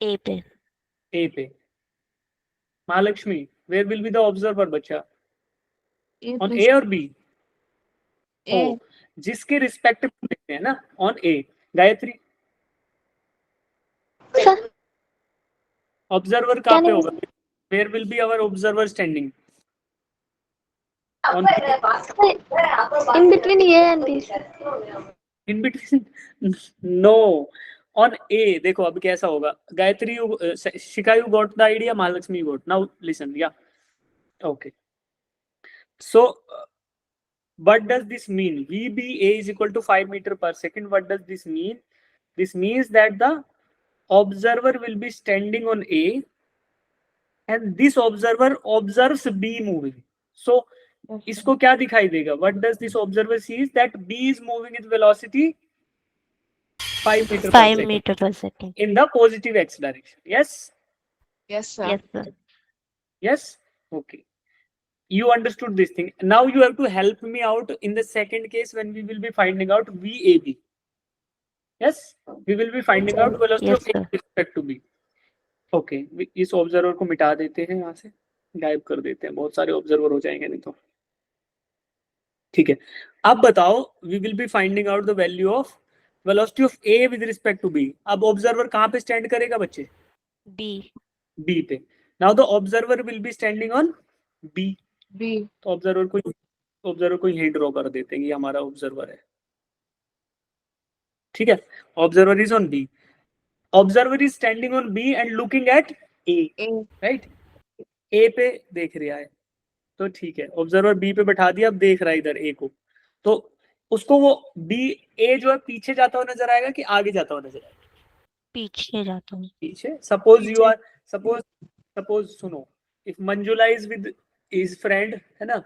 A पे. ए पे। Mahalakshmi, where will be the observer बच्चा, A ऑन पे ए और बी? A ओ, जिसके रिस्पेक्ट में देखते हैं ना, on A. Gayatri, Sir, observer कहाँ can पे you होगा? Where will be our observer standing? On in between A and B? In between no, on A. देखो अब कैसा होगा, Gayatri Shikha, you got the idea, Mahalakshmi you got, now listen, yeah okay. So what does this mean? VBA is equal to 5 meter per second. What does this mean? This means that the observer will be standing on A and this observer observes B moving. So इसको क्या दिखाई देगा? What does this observer sees? That B is moving with velocity 5 meter per 5 second meter per second. in the positive x direction. Yes? yes sir. Yes, sir. Yes? Okay. You understood this thing. Now you have to help me out in the second case when we will be finding out VAB. Yes? We will be finding out velocity Yes, of A sir. with respect to B. Okay. इस observer को मिटा देते हैं, यहाँ से गायब कर देते हैं, बहुत सारे ऑब्जर्वर हो जाएंगे नहीं तो। ठीक है, अब बताओ, we will be finding out the value of velocity of A with respect to B. अब ऑब्जर्वर कहाँ पे स्टैंड करेगा बच्चे? B. बी पे। Now the observer will be standing on B. B तो ऑब्जर्वर को यही ड्रॉ कर देते हैं, ये हमारा ऑब्जर्वर है। ठीक है, observer is on B, observer is standing on B and looking at A, A right? A पे देख रहा है, तो ठीक है, ऑब्जर्वर बी पे बैठा दिया, अब देख रहा है इधर ए को, तो उसको वो बी, ए जो है पीछे जाता हुआ नजर आएगा कि आगे जाता हुआ नजर आएगा? पीछे जाता हूँ. पीछे। सपोज यू पीछे। आर, सपोज सुनो, if Manjula is with his friend, है ना,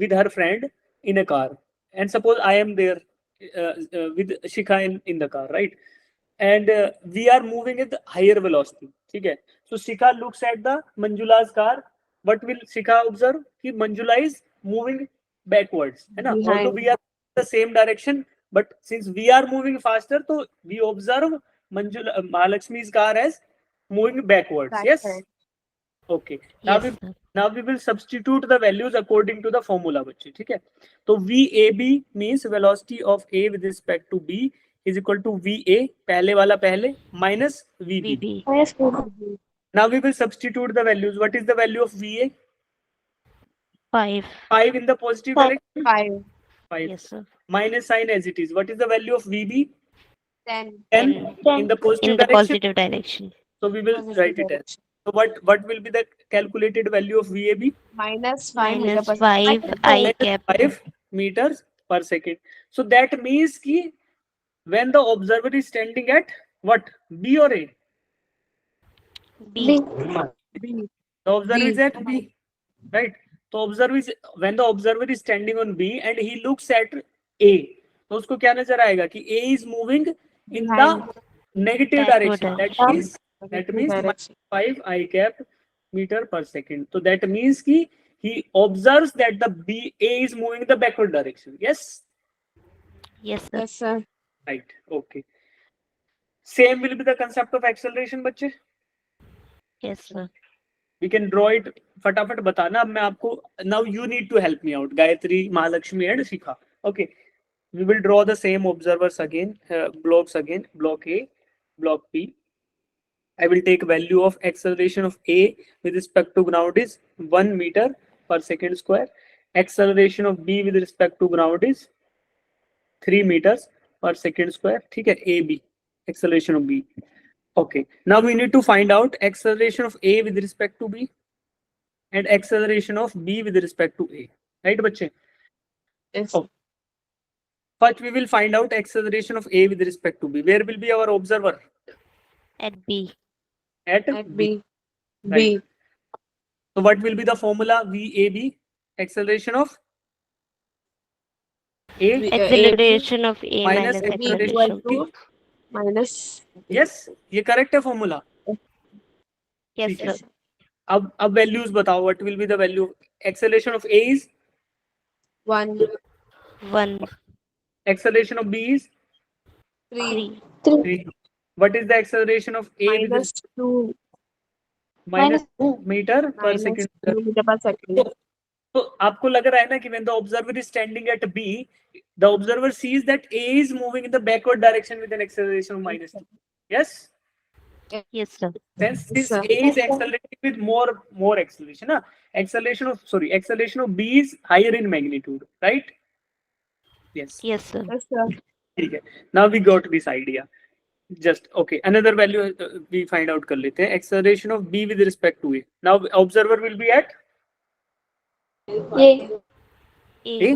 with her friend in a car, and suppose I am there with Shikha in the car, right? And we are moving at higher velocity. ठीक है, so Shikha looks at the Manjula's car. What will Shikha observe? कि Manjula is moving backwards, है ना? Behind. Although we are in the same direction, but since we are moving faster, so we observe Manjula, Mahalakshmi's car as moving backwards. Yes. Backward. Okay. Now Yes, we sir. now we will substitute the values according to the formula बच्चे, ठीक है? तो VAB means velocity of A with respect to B is equal to VA, पहले वाला पहले, minus VB. VB. Yes, sir. Now we will substitute the values. What is the value of VA? 5. 5 in the positive 5. direction. 5 5 Yes, sir. minus sign as it is. What is the value of VB? 10 10 10 in the positive in the direction. positive direction. So we will positive write it as. direction. So what will be the calculated value of VAB? minus 5 meter Minus per 5 second. I cap. 5 meters per second. So that means कि when the observer is standing at what, B or A? B. B. The observer B. is at B, right? So observer is, when the observer is standing on B and he looks at A, तो उसको क्या नजर आएगा कि A is moving in the Behind. negative Backward direction. direction. That means Direction. 5 I cap meter per second. So that means कि he observes that the B, A is moving in the backward direction. Yes, Yes, sir. Yes sir. right. Okay. Same will be the concept of acceleration, बच्चे. Yes, sir. We can draw it. फटाफट बताना. अब मैं आपको, now you need to help me out, Gayatri, Mahalakshmi and Shikha. Okay, we will draw the same observers again, blocks again, block A, block B. I will take value of acceleration of A with respect to ground is 1 meter per second square. Acceleration of B with respect to ground is 3 meters per second square. ठीक है, AB, acceleration of B. Okay, now we need to find out acceleration of A with respect to B and acceleration of B with respect to A. Right, बच्चे? Yes. Oh. First, we will find out acceleration of A with respect to B. Where will be our observer? At B. At At B. Right. B. So what will be the formula? VAB, acceleration of A Acceleration of A minus minus acceleration equal acceleration. to minus. Yes, ये correct है formula. Yes, ठीक है, sir. अब values बताओ, what will be the value? Acceleration of A is 1, 1, acceleration of B is 3, 3 3. What is the acceleration of A with minus 2, minus 2 meter per minus second? 2 meter per second. तो आपको लग रहा है ना कि when the observer is standing at B, the observer sees that A is moving in the backward direction with an acceleration of minus 2. Yes? yes, sir. Since this Sir. A is accelerating with more acceleration, na? Acceleration of B is higher in magnitude, right? Yes. Yes, sir. Yes, sir. ठीक है, now we got this idea. Just okay, another value we find out कर लेते हैं, acceleration of B with respect to A. Now observer will be at A A. A.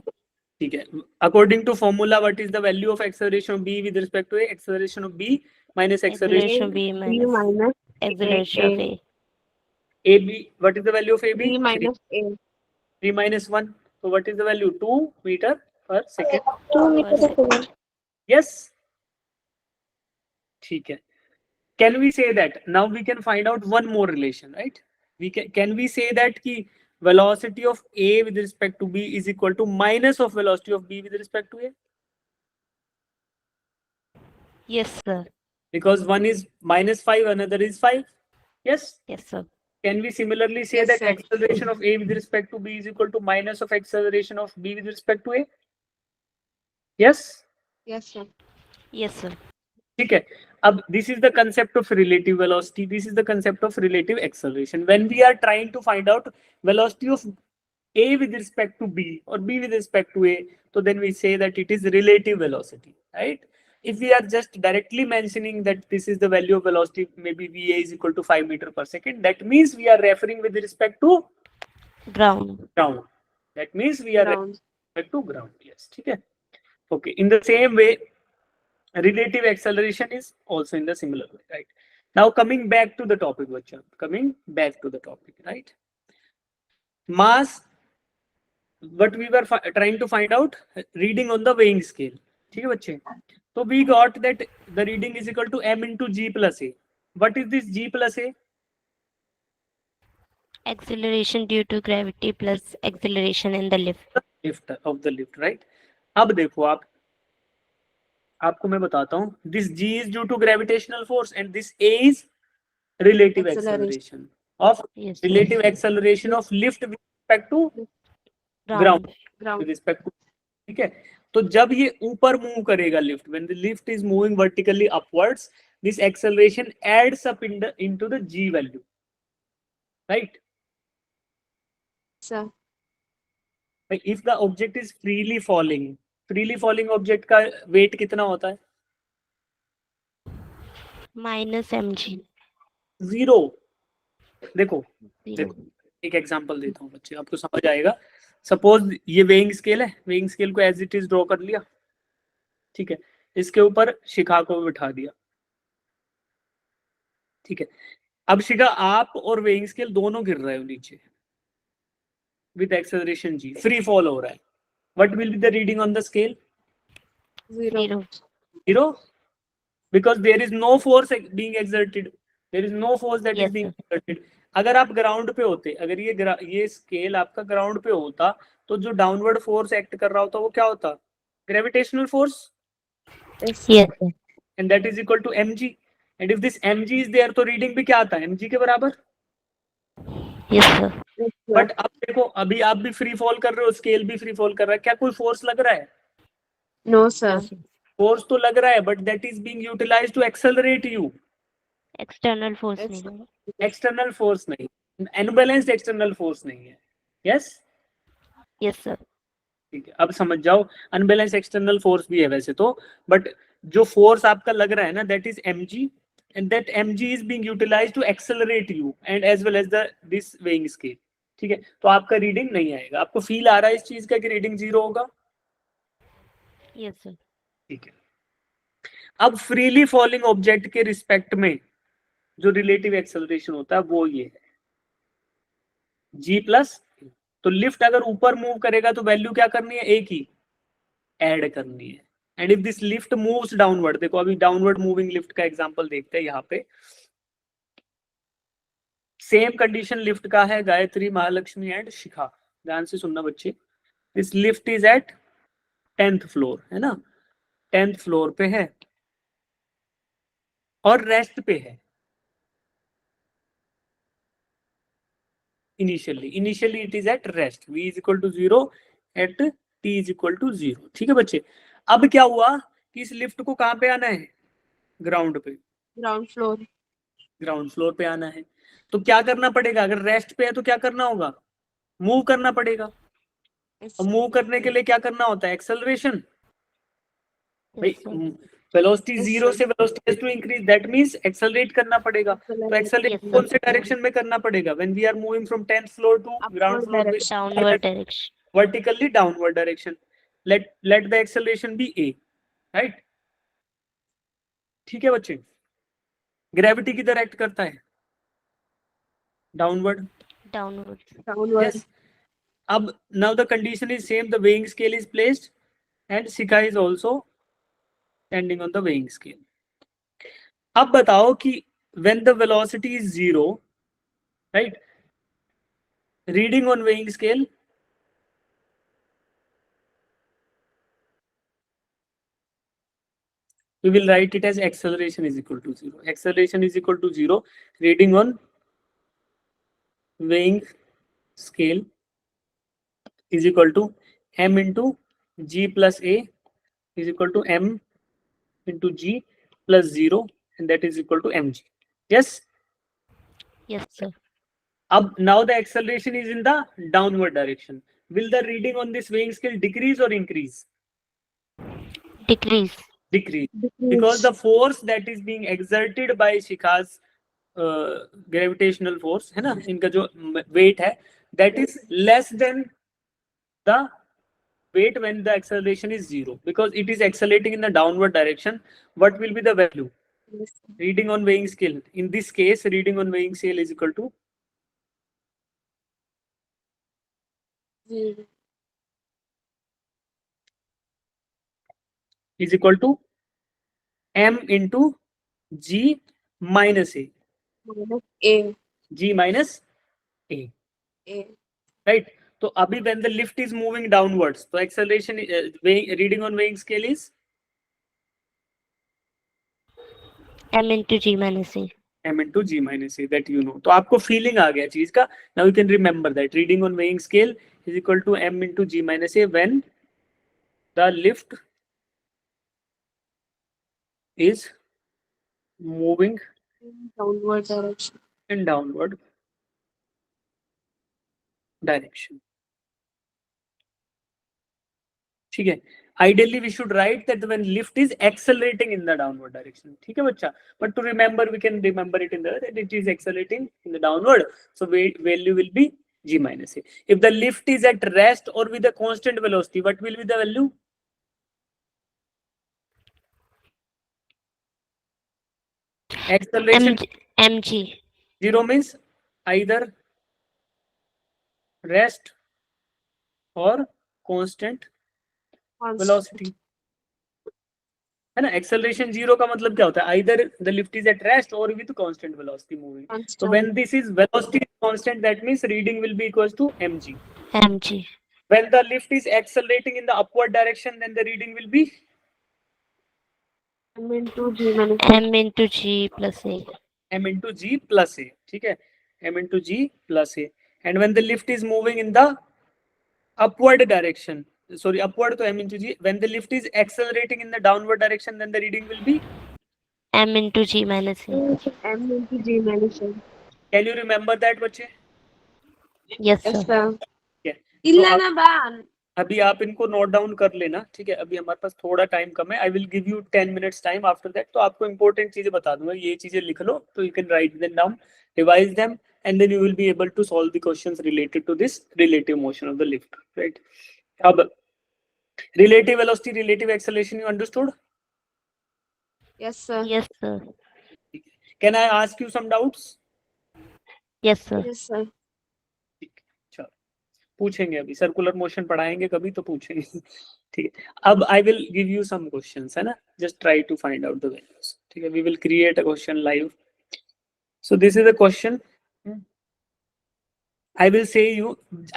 ठीक है, according to formula what is the value of acceleration of B with respect to A? Acceleration of B minus acceleration Acceleration B B minus minus acceleration of A. AB. What is the value of AB? B minus A. 3 minus 1. So what is the value? 2 meter per second. 2 meter per second. Yes. ठीक है. Can we say that now we can find out one more relation, right? Can we say that ki velocity of A with respect to B is equal to minus of velocity of B with respect to A? Yes, sir. Because one is minus 5, another is 5. Yes. Yes, sir. Can we similarly say Yes, that sir. acceleration of A with respect to B is equal to minus of acceleration of B with respect to A? Yes. Yes, sir. Yes, sir. ठीक है, अब this is the concept of relative velocity, this is the concept of relative acceleration. When we are trying to find out velocity of A with respect to B or B with respect to A, so then we say that it is relative velocity, right? If we are just directly mentioning that this is the value of velocity, maybe VA is equal to 5 meter per second, that means we are referring with respect to Ground. ground. That means we are Ground. respect to ground. Yes, ठीक है. Okay, in the same way, relative acceleration is also in the similar way, right? Now coming back to the topic, bachcha, coming back to the topic, right? Mass, what we were trying to find out, reading on the weighing scale. ठीक है बच्चे? So we got that the reading is equal to m into g plus a. What is this g plus a? Acceleration due to gravity plus acceleration in the lift. Lift of the lift, right? अब देखो आपको मैं बताता हूँ, this g is due to gravitational force and this a is relative acceleration of Yes, sir. relative acceleration of lift with respect to ground Ground. with respect to, ठीक है? तो जब ये ऊपर मूव करेगा lift, when the lift is moving vertically upwards, this acceleration adds up into the g value, right? Sir. If the object is freely falling object का weight कितना होता है? Minus mg. 0. देखो Zero. एक एग्जांपल देता हूँ बच्चे, आपको समझ आएगा. सपोज ये वेइंग स्केल है, वेइंग स्केल को एज इट इज ड्रॉ कर लिया, ठीक है? इसके ऊपर शिखा को बिठा दिया, ठीक है? अब शिखा, आप और वेइंग स्केल दोनों गिर रहे हो नीचे with acceleration g, free fall हो रहा है. What will be the reading on the scale? 0. 0, because there is no force being exerted, there is no force that Yes, is being sir. exerted. अगर आप ग्राउंड पे होते, अगर ये scale आपका ग्राउंड पे होता, तो जो डाउनवर्ड फोर्स एक्ट कर रहा होता वो क्या होता? Gravitational force, Yes. Yes, sir. and that is equal to mg. and if this mg is there, तो रीडिंग भी क्या आता है? mg के बराबर. Yes, sir. Yes, sir. But अब देखो, अभी आप भी फ्री फॉल कर रहे हो, स्केल भी फ्री फॉल कर रहा है, क्या कोई फोर्स लग रहा है? No, sir. No, sir. Force तो लग रहा है, but that is being utilized to accelerate you. External force Yes, नहीं sir. लगा. एक्सटर्नल फोर्स नहीं, अनबैलेंस्ड एक्सटर्नल फोर्स नहीं है. Yes, Yes, sir. ठीक है, अब समझ जाओ. अनबैलेंस एक्सटर्नल फोर्स भी है वैसे तो, बट जो फोर्स आपका लग रहा है ना, that is mg, and that mg is being utilized to accelerate you and as well as this weighing scale. ठीक है, तो आपका रीडिंग नहीं आएगा. आपको फील आ रहा है इस चीज का कि रीडिंग 0 होगा? Yes, sir. ठीक है. अब फ्रीली फॉलिंग ऑब्जेक्ट के रिस्पेक्ट में जो रिलेटिव एक्सेलरेशन होता है वो ये है, g प्लस. तो लिफ्ट अगर ऊपर मूव करेगा तो वैल्यू क्या करनी है? a की. ऐड करनी है। And if this lift moves downward, देखो अभी डाउनवर्ड मूविंग लिफ्ट का एग्जांपल देखते हैं यहाँ पे। सेम कंडीशन लिफ्ट का है, गायत्री, महालक्ष्मी एंड शिखा। ध्यान से सुनना बच्चे, this lift is at 10th floor, है ना, 10th फ्लोर पे है और रेस्ट पे है। Initially it is at rest, v is equal to 0 at t is equal to 0। ठीक है बच्चे, अब क्या हुआ कि इस लिफ्ट को कहां पे आना है, ग्राउंड पे, ग्राउंड फ्लोर। ग्राउंड फ्लोर पे आना है। तो क्या करना पड़ेगा, अगर रेस्ट पे है तो क्या करना होगा, मूव करना पड़ेगा। अब मूव करने के लिए क्या करना होता है, एक्सेलरेशन। भाई Yes, sir. Velocity Yes, 0 sir. से velocity has to increase, that means accelerate करना पड़ेगा। तो एक्सेलरेट Yes, कौन sir. से डायरेक्शन में करना पड़ेगा, when we are moving from 10th floor to ground Upward floor, direction. Downward direction. vertically downward direction. Let the acceleration be a, right? ठीक है बच्चे, ग्रेविटी किधर एक्ट करता है, डाउनवर्ड। Downward. Downward. Yes. अब now the condition is same, the weighing scale is placed and Sikha is also standing on the weighing scale. अब बताओ कि when the velocity is 0, right, reading on weighing scale, we will write it as acceleration is equal to 0. Acceleration is equal to 0, reading on weighing scale is equal to m into g plus a is equal to m into g plus 0, and that is equal to mg. Yes. Yes, sir. Ab now the acceleration is in the downward direction. Will the reading on this weighing scale decrease or increase? Decrease. Decrease, because the force that is being exerted by Shikha's gravitational force, है ना, इनका जो weight है, that is less than the weight when the acceleration is 0, because it is accelerating in the downward direction. What will be the value? Yes, sir. Reading on weighing scale. In this case, reading on weighing scale is equal to Zero. m into g minus a. Minus A. G minus a. A. Right. So abhi when the lift is moving downwards, so acceleration reading on weighing scale is M into G minus A. m into g minus a, that you know. तो आपको feeling आ गया चीज का. Now you can remember that reading on weighing scale is equal to m into g minus a when the lift is moving In downward direction. in downward direction. ठीक है, ideally we should write that when lift is accelerating in the downward direction. ठीक है बच्चा, but to remember we can remember it in the that it is accelerating in the downward, so value will be g minus a. If the lift is at rest or with a constant velocity, what will be the value? Acceleration mg. 0 means either rest or constant velocity, है ना. Acceleration 0 का मतलब क्या होता है, either the lift is at rest or with constant velocity moving. So when this is velocity is constant, that means reading will be equals to mg. mg. When the lift is accelerating in the upward direction, then the reading will be M into G minus A. M into G plus A. m into g plus a. ठीक है, m into g plus a. And when the lift is moving in the upward direction, sorry, upward to m into g. When the lift is accelerating in the downward direction, then the reading will be M into G minus A. M into G minus A. Can you remember that बच्चे? Yes, sir. Yes, sir. Yeah. इल्ला ना बान. अभी आप इनको note down कर लेना, ठीक है. अभी हमारे पास थोड़ा टाइम कम है. आई will give you 10 minutes time after that. तो आपको इंपॉर्टेंट चीजें बता दूंगा, ये चीजें लिख लो, तो you can write them down, revise them, and then you will be able to solve the questions related to this relative motion of the lift, right? अब relative velocity, relative acceleration, you understood? Yes, sir. Yes, sir. Can I ask you some doubts? Yes, sir. Yes, sir. चलो, पूछेंगे, अभी circular motion पढ़ाएंगे कभी तो पूछेंगे। ठीक है, अब I will give you some questions, है ना, just try to find out the values. ठीक है, we will create a question live. So this is a question, I will say you,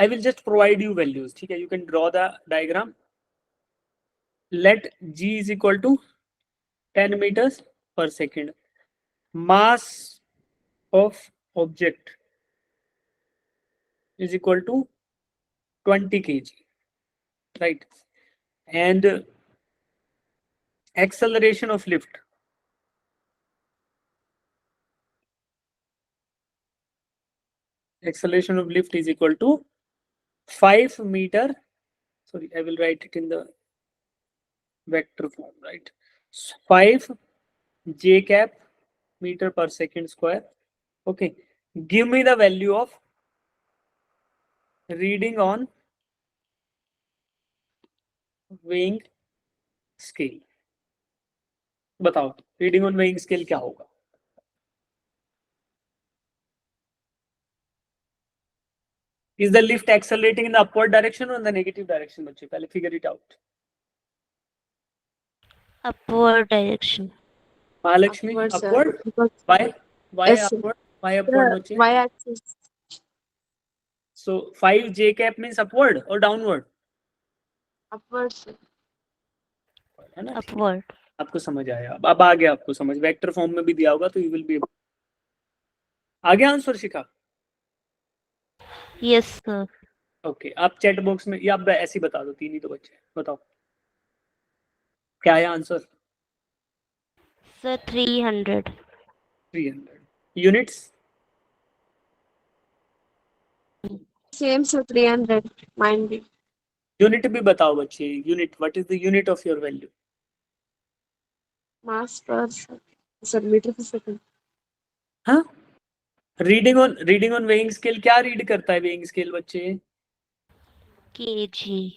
I will just provide you values. ठीक है, you can draw the diagram. Let g is equal to 10 meters per second. Mass of object is equal to 20 kg, right? And acceleration of lift is equal to 5 meter. Sorry, I will write it in the vector form, right? 5 j cap meter per second square. Okay, give me the value of reading on weighing scale. बताओ, reading on weighing scale क्या होगा? Is the lift accelerating in the upward direction or in the negative direction? बच्चे पहले figure it out. upward direction. Mahalakshmi, Upward, sir. upward. Because Why yes, sir. upward? Why upward The बच्चे? y-axis. So 5 j cap means upward or downward? Upward, sir. है ना, Upward. आपको समझ आया? अब आ गया आपको समझ, वेक्टर फॉर्म में भी दिया होगा तो यू विल बी, आ गया आंसर शिखा? Yes, sir. ओके, आप चैट बॉक्स में या आप ऐसे ही बता दो, 3 ही तो बच्चे, बताओ क्या है answer? Sir, 300. 300 units. Same, sir. 300. Mind be. Unit भी बताओ बच्चे, unit, what is the unit of your value? Mass per sir, meter per second. हाँ, रीडिंग ऑन वेइंग स्केल क्या रीड करता है? वेइंग स्केल बच्चे kg.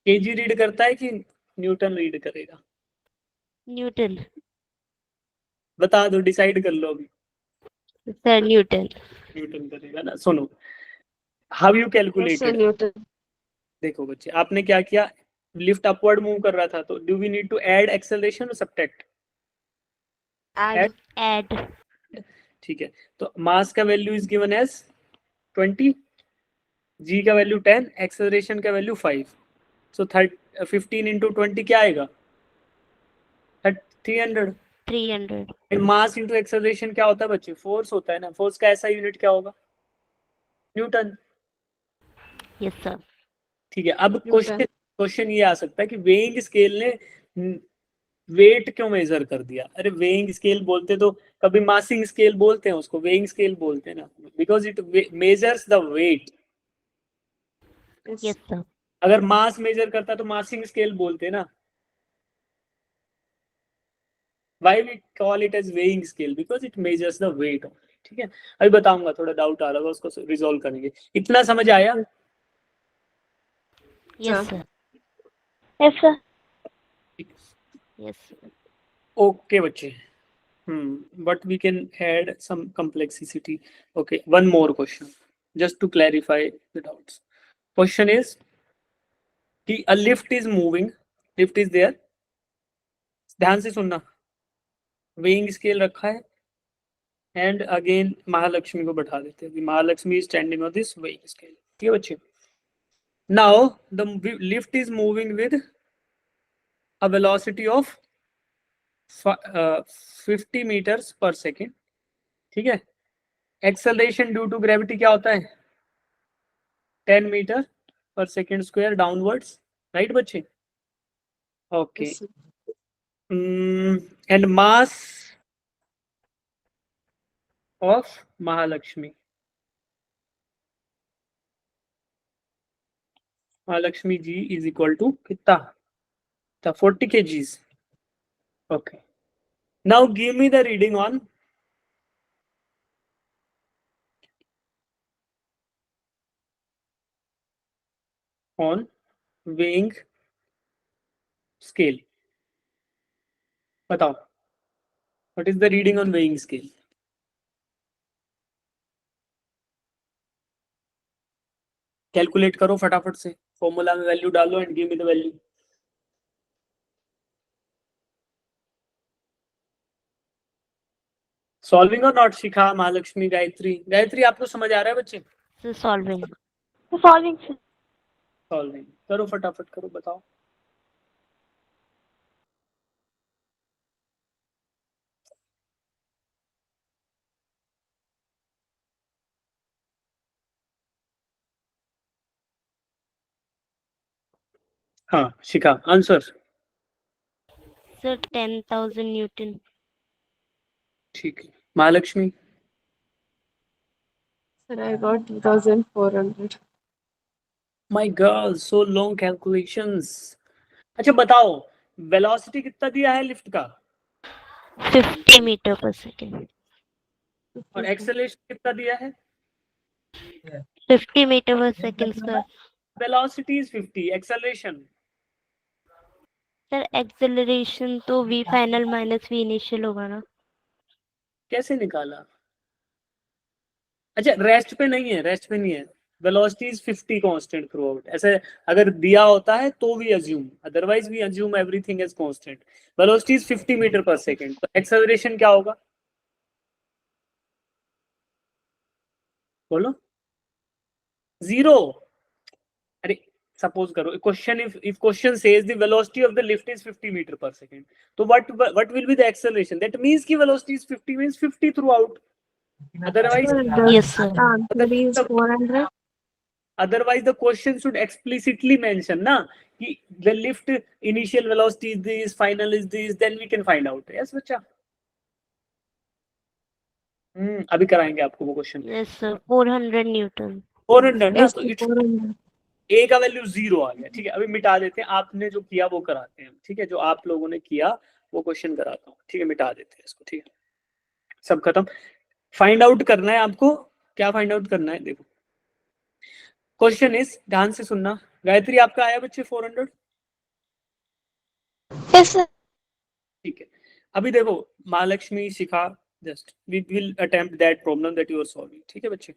केजी रीड करता है कि न्यूटन रीड करेगा? Newton. बता दो, डिसाइड कर लो अभी। Sir, Newton. न्यूटन करेगा ना। सुनो, how you Yes, sir. Calculated? Newton. देखो बच्चे, आपने क्या किया, लिफ्ट अपवर्ड मूव कर रहा था, तो do we need to add acceleration और सब्ट्रैक्ट? Add. Add. ठीक है, तो मास का वैल्यू इज गिवन एज 20, जी का वैल्यू 10, एक्सेलरेशन का वैल्यू 5, सो 15 इंटू 20 क्या आएगा? 300। 300. मास इंटू एक्सेलरेशन क्या होता है बच्चे? फोर्स होता है ना। फोर्स का ऐसा यूनिट क्या होगा? न्यूटन। Yes, sir. ठीक है, अब Newton. क्वेश्चन ये आ सकता है कि वेइंग स्केल ने वेट क्यों मेजर कर दिया? अरे वेइंग स्केल बोलते तो कभी मासिंग स्केल बोलते हैं उसको, वेइंग स्केल बोलते हैं ना, because it measures the weight. Yes. Yes, sir. अगर मास मेजर करता तो मासिंग स्केल बोलते ना। Why we call it as weighing scale? Because it measures the weight only. ठीक है, अभी बताऊंगा, थोड़ा डाउट आ रहा होगा, उसको रिजॉल्व करेंगे। इतना समझ आया? Yes, Sir. sir. Yes, sir. Yes, sir. Okay बच्चे, but we can add some complexity. Okay, one more question just to clarify the doubts. Question is कि a lift is moving, lift is there, ध्यान से सुनना, weighing scale रखा है, and again Mahalakshmi को बैठा देते हैं, Mahalakshmi is standing on this weighing scale। ठीक है बच्चे, now the lift is moving with a velocity of 50 meters per second। ठीक है, एक्सेलरेशन ड्यू टू ग्रेविटी क्या होता है? 10 मीटर पर सेकेंड स्क्वायर डाउनवर्ड्स, राइट बच्चे? Okay, Yes, sir. And mass of Mahalakshmi, Mahalakshmi ji is equal to कितना? 40 kgs। Okay, now give me the reading on weighing scale। बताओ, what is the reading on weighing scale? Calculate करो फटाफट से, formula में value डालो and give me the value. Solving और not शिखा, महालक्ष्मी, गायत्री। गायत्री आपको समझ आ रहा है बच्चे? सॉल्विंग। Solving sir. सॉल्विंग करो, फटाफट करो, बताओ। हाँ शिखा, आंसर। Sir 10,000 Newton. ठीक है, Mahalakshmi. Sir, I got 2,400. My God, so long calculations. अच्छा बताओ, वेलोसिटी कितना दिया है लिफ्ट का 50 मीटर पर सेकेंड। और एक्सेलरेशन कितना दिया है? 50 मीटर पर second sir. Velocity is 50, acceleration sir acceleration तो v final minus v initial होगा ना। कैसे निकाला? अच्छा रेस्ट पे नहीं है, रेस्ट पे नहीं है। Velocity is 50 constant throughout, ऐसे अगर दिया होता है तो we assume, otherwise we assume everything is constant. Velocity is 50 metre पर सेकंड, तो एक्सेलरेशन क्या होगा बोलो? 0। अरे सपोज करो question, if question says the velocity of the lift is 50 meter per second, तो what will be the acceleration? That means कि velocity is 50 means 50 throughout, otherwise Yes sir. Answer is 400. otherwise the question should explicitly mention ना कि the lift initial velocity is this, final is this, then we can find out। yes बच्चा, अभी कराएंगे आपको वो question. Yes sir. 400 Newton. 400 ना, Yes, तो it's 400. ए का वैल्यू 0 आ गया। ठीक है, अभी मिटा देते हैं, आपने जो किया वो कराते हैं। ठीक है, जो आप लोगों ने किया वो क्वेश्चन कराता हूँ। ठीक है, मिटा देते हैं इसको। ठीक है, सब खत्म। फाइंड आउट करना है आपको, क्या फाइंड आउट करना है देखो। क्वेश्चन इज, ध्यान से सुनना। गायत्री आपका आया बच्चे 400? Yes sir. ठीक है, अभी देखो Mahalakshmi, Shikha, just we will attempt that problem that you are solving. ठीक है बच्चे,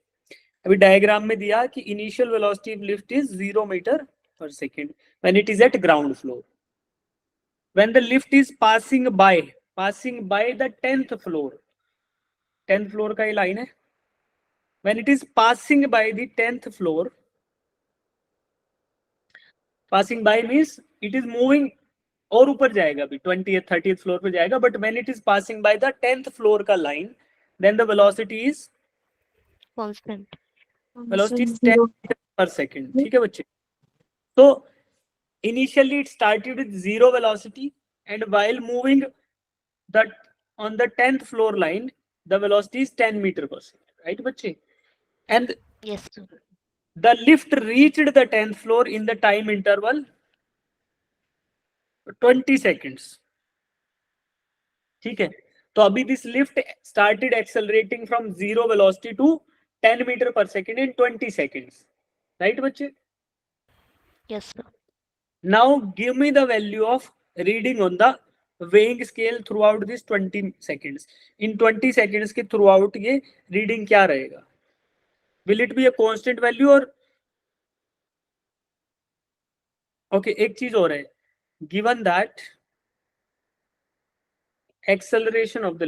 अभी डायग्राम में दिया कि initial velocity of lift is 0 metre पर second when it is at ground floor, when the lift is passing by the 10th floor, 10th floor का ये लाइन है, when it is passing by the 10th floor, passing by means it is moving और ऊपर जाएगा, अभी 20th 30th floor पे जाएगा, but when it is passing by the 10th floor का line, then the velocity is constant. velocity is 10 Zero. meters per second। ठीक है बच्चे, तो initially it started with 0 velocity and while moving that on the 10th floor line the velocity is 10 meter per second, right बच्चे? And Yes sir. the lift reached the 10th floor in the time interval 20 seconds। ठीक है, तो अभी this lift started accelerating from 0 velocity to 10 meter per second in 20 seconds, right बच्चे? Yes sir. Now give me the value of reading on the weighing scale throughout this 20 seconds। in 20 seconds के throughout ये reading क्या रहेगा? will it be a constant value or okay, एक चीज और है, given that acceleration of the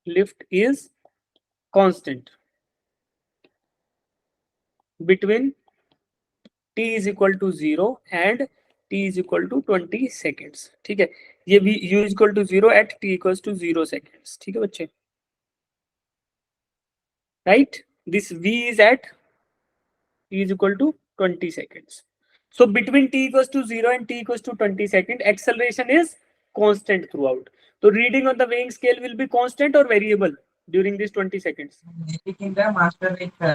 lift is constant between t is equal to 0 and t is equal to 20 seconds। ठीक है, ये v u is equal to 0 at t equals to 0 seconds। ठीक है बच्चे, right? this v is at t is equal to 20 seconds, so between t equals to 0 and t equals to 20 seconds acceleration is constant throughout, so reading on the weighing scale will be constant or variable during these 20 seconds?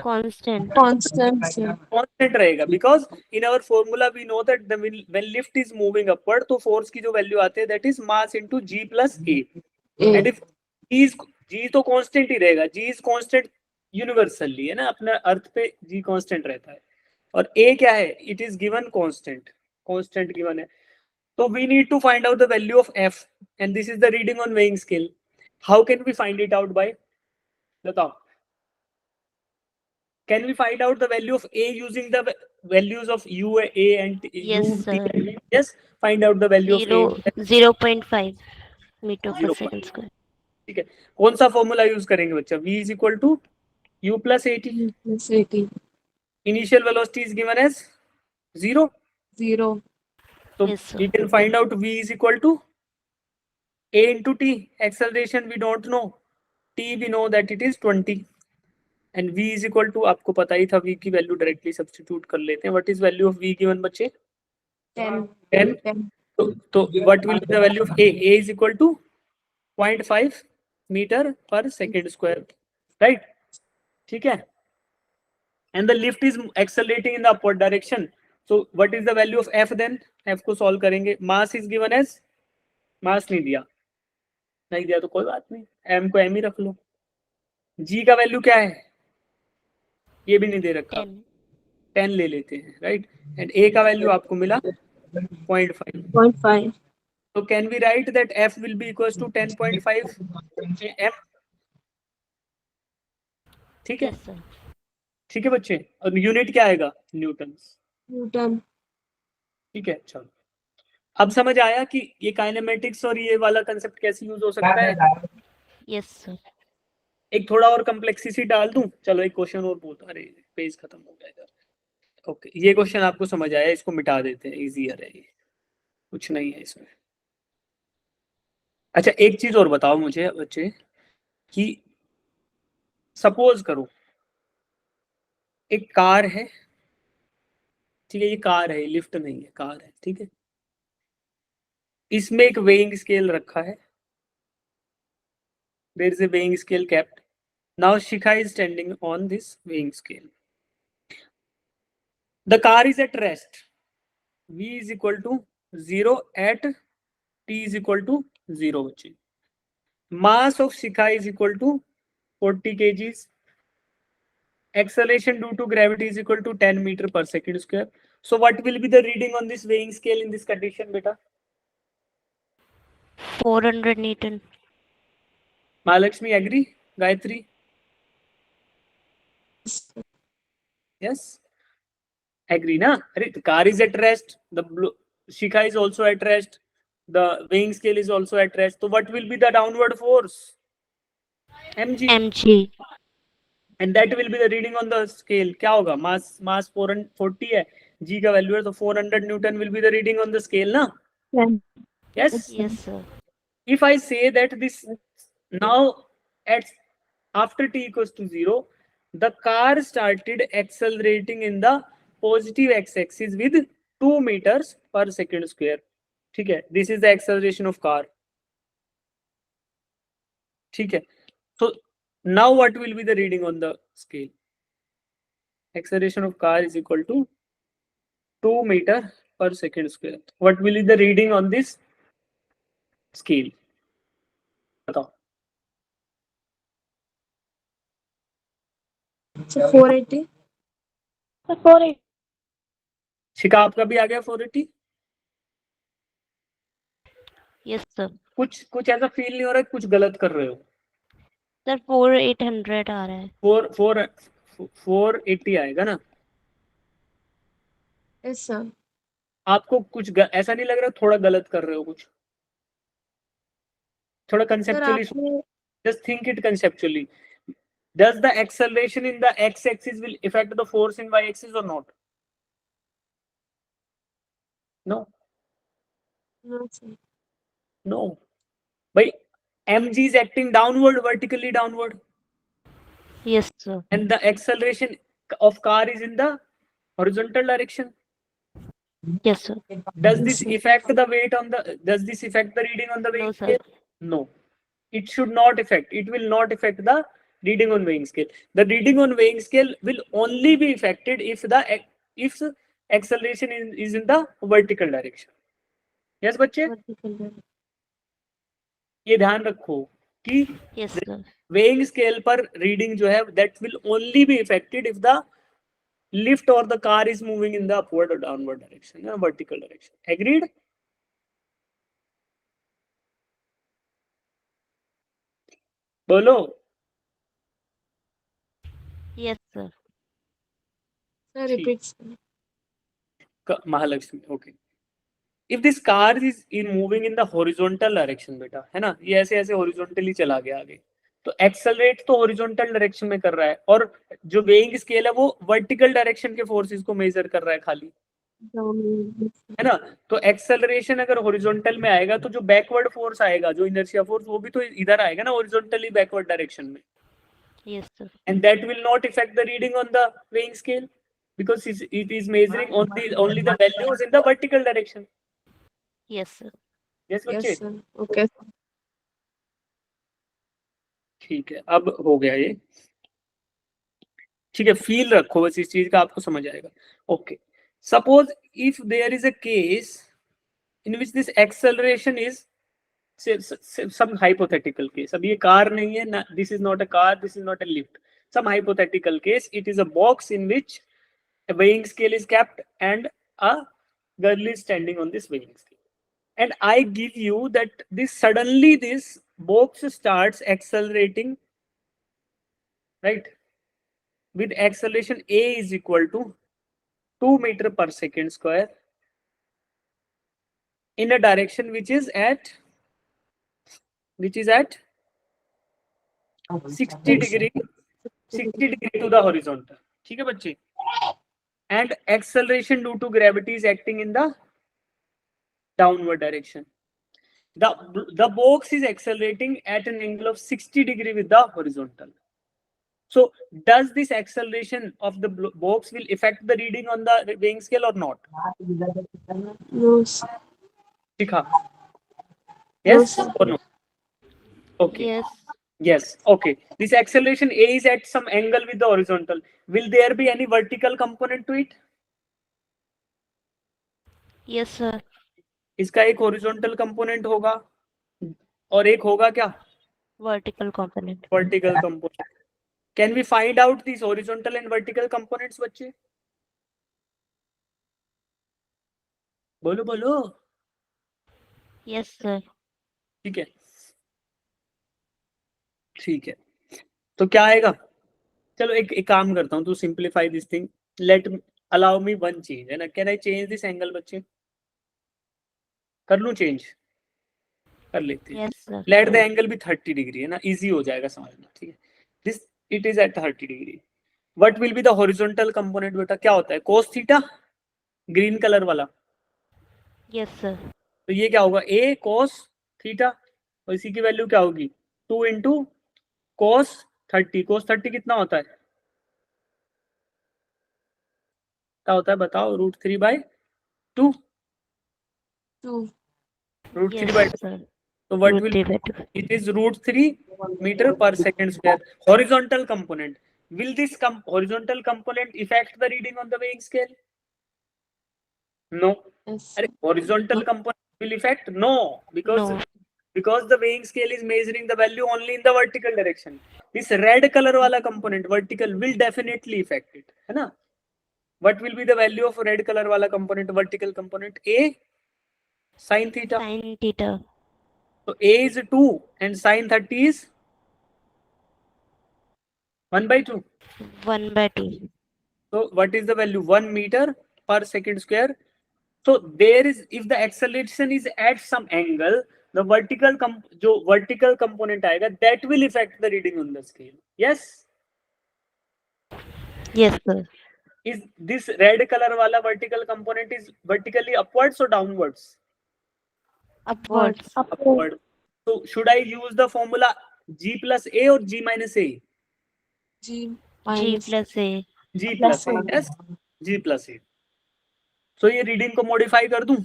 Constant. Constant. Sir. Constant रहेगा, because in our formula we know that the when lift is moving upward तो force की जो value आती है that is mass into g plus a, and if g तो constant ही रहेगा, g is constant universally है ना, अपना अर्थ पे g constant रहता है, और a क्या है, it is given constant given है, so we need to find out the value of f and this is the reading on weighing scale। how can we find it out by? बताओ, can we find out the value of A using the values of U, A and Yes, U, T? sir. Yes, find out the value of A. 0.5 metre पर 0. Second square. ठीक है, कौन सा formula use करेंगे बच्चा? V is equal to U plus AT. U plus AT. Initial velocity is given as 0. 0. So Yes, sir. we can find out V is equal to A into T. Acceleration we don't know. T we know that it is 20. And V is equal to, आपको पता ही था V की value directly substitute कर लेते हैं. What is value of V given बच्चे? 10. 10. 10. तो what will be the value of A? A is equal to 0.5 meter per second square, right? ठीक है. And the lift is accelerating in the upward direction. So what is the value of F then? F को solve करेंगे. Mass is given as, mass नहीं दिया तो कोई बात नहीं, M को M ही रख लो. G का वैल्यू क्या है? ये भी नहीं दे रखा, 10 ले लेते हैं, राइट. एंड A का वैल्यू आपको मिला 0.5. 0.5. So can we write that F will be equals to 10.5 M? ठीक है. Yes, sir. ठीक है बच्चे. और यूनिट क्या आएगा? न्यूटन. Newton. ठीक है, चलो. अब समझ आया कि ये काइनेमेटिक्स और ये वाला कंसेप्ट कैसे यूज हो सकता है. Yes, sir. एक थोड़ा और कम्प्लेक्सिटी डाल दूं. चलो एक क्वेश्चन और बोलता. अरे पेज खत्म हो गया इधर. ओके, ये क्वेश्चन आपको समझ आया, इसको मिटा देते हैं, इजियर है ये, कुछ नहीं है इसमें. अच्छा, एक चीज और बताओ मुझे बच्चे कि सपोज करो एक कार है, ठीक है, ये कार है, लिफ्ट नहीं है, कार है, ठीक है. इसमें एक वेइंग स्केल रखा है. There is a weighing scale kept. Now Shikha is standing on this weighing scale. The car is at rest. V is equal to 0 at T is equal to 0 बच्चे. Mass of Shikha is equal to 40 kgs. Acceleration due to gravity is equal to 10 meter per second square. So what will be the reading on this weighing scale in this condition, beta? 400 Newton. Mahalakshmi, agree? Gayatri? Yes? Agree, na? The car is at rest. The Shikha is also at rest. The weighing scale is also at rest. So what will be the downward force? mg. mg. And that will be the reading on the scale. क्या होगा? mass 440 है, g का value है, तो 400 Newton will be the reading on the scale, ना? Yes. Yes, sir. If I say that this now at after t equals to 0, the car started accelerating in the positive x-axis with 2 meters per second square. ठीक है, this is the acceleration of car. ठीक है. So now what will be the reading on the scale? Acceleration of car is equal to 2 meter per second square. What will be the reading on this scale? बताओ. So 480. 480. शिका आपका भी आ गया 480? Yes, sir. कुछ ऐसा feel नहीं हो रहा है कुछ गलत कर रहे हो? Sir 4800 आ रहा है. 480 आएगा ना? Yes, sir. आपको कुछ ऐसा नहीं लग रहा थोड़ा गलत कर रहे हो कुछ? थोड़ा conceptually, just think it conceptually. Does the acceleration in the x-axis will affect the force in y-axis or not? No. No, sir. No. By mg is acting downward, vertically downward. Yes, sir. And the acceleration of car is in the horizontal direction. Yes, sir. Does this affect the weight on the? Does this affect the reading on the weighing No, sir. scale? No. It should not affect. It will not affect the reading on weighing scale. The reading on weighing scale will only be affected if acceleration is in the vertical direction. Yes, बच्चे? Vertical. ये ध्यान रखो कि Yes, sir. weighing scale पर reading जो है that will only be affected if the lift or the car is moving in the upward or downward direction, vertical direction. Agreed? बोलो. Yes, sir. Sir, ठीक। repeat. Sir. Mahalakshmi, okay. If this car is in moving in the horizontal direction, बेटा है ना, ये ऐसे ऐसे horizontally चला गया आगे, तो एक्सेलरेट तो हॉरिजॉन्टल डायरेक्शन में कर रहा है, और जो वेइंग स्केल है वो वर्टिकल डायरेक्शन के फोर्सेस को मेजर कर रहा है खाली, है ना। तो एक्सेलरेशन अगर हॉरिजॉन्टल में आएगा तो जो बैकवर्ड फोर्स आएगा, जो इनर्शिया फोर्स, वो भी तो इधर आएगा ना, हॉरिजॉन्टली बैकवर्ड डायरेक्शन में, Yes, sir. and that will not affect the reading on the weighing scale because it is measuring only the values in the vertical direction. Yes, sir. yes बच्चे, Yes, sir. Okay. ठीक है, अब हो गया ये, ठीक है, फील रखो बस, इस चीज का आपको समझ आएगा। Okay, suppose if there is a case in which this acceleration is some hypothetical case, अब ये कार नहीं है ना, this is not a car, this is not a lift, some hypothetical case, it is a box in which a weighing scale is kept and a girl is standing on this weighing scale, and I give you that suddenly this box starts accelerating, right, with acceleration a is equal to 2 meter per second square in a direction which is at 60 degree to the horizontal, ठीक है बच्चे, and acceleration due to gravity is acting in the downward direction. The box is accelerating at an angle of 60 degree with the horizontal. So does this acceleration of the box will affect the reading on the weighing scale or not? No, sir. Shikha, No, yes sir. or no? Okay. Yes. Yes. Okay. This acceleration A is at some angle with the horizontal. Will there be any vertical component to it? Yes, sir. इसका एक horizontal component होगा और एक होगा क्या? Vertical component. Vertical component. Can we find out these horizontal and vertical components, बच्चे? बोलो बोलो। Yes, sir. ठीक है, ठीक है, तो क्या आएगा? चलो एक काम करता हूँ, to simplify this thing, let allow me one change, है ना, can I change this angle बच्चे? कर लूं चेंज? कर लेते हैं। Yes, sir. Let the angle भी 30 डिग्री, है ना, इजी हो जाएगा समझना, ठीक है। This it is at 30 degree, what will be the horizontal component बेटा? क्या होता है? cos थीटा, ग्रीन कलर वाला, Yes, sir. तो ये क्या होगा? a cos थीटा, और इसी की वैल्यू क्या होगी? 2 इंटू cos 30। cos 30 कितना होता है? क्या होता है बताओ? √3/2, 2. √3/2। Yes, sir. So what Root will 3/2. it is √3 meter per second square. Horizontal component. Will this horizontal component affect the reading on the weighing scale? No. Yes. Horizontal component will affect? No, No. because the weighing scale is measuring the value only in the vertical direction. This red color wala component, vertical, will definitely affect it, है ना? What will be the value of red color wala component, vertical component? A sin theta. Sin theta. So A is 2 and sin 30 is 1/2. 1/2. So what is the value? 1 meter per second square. So there is, if the acceleration is at some angle, the vertical component आएगा, that will affect the reading on the scale. Yes. Yes, sir. Is this red color wala vertical component is vertically upwards or downwards? Upwards. Upward. So should I use the formula G plus A or G minus A? G G minus plus A. G plus A. Yes, G plus A. So ये reading को modify कर दूं,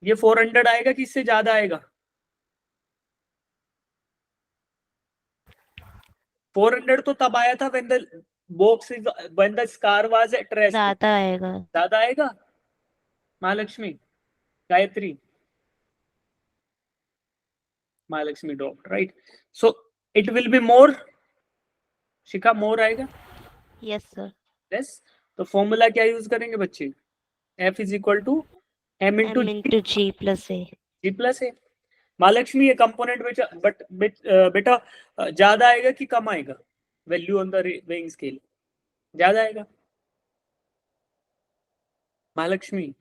ये 400 आएगा कि इससे ज्यादा आएगा? 400 तो तब आया था when the car was at rest. ज्यादा आएगा. ज्यादा आएगा? Mahalakshmi, Gayatri, Mahalakshmi dropped, right? So it will be more. Shikha, more आएगा? Yes, sir. Yes. तो फॉर्मूला क्या यूज करेंगे बच्चे? F is equal to M M into G plus A. G plus A. Mahalakshmi, ये कंपोनेंट बेटा ज्यादा आएगा कि कम आएगा? Value on the weighing scale? ज्यादा आएगा? Mahalakshmi,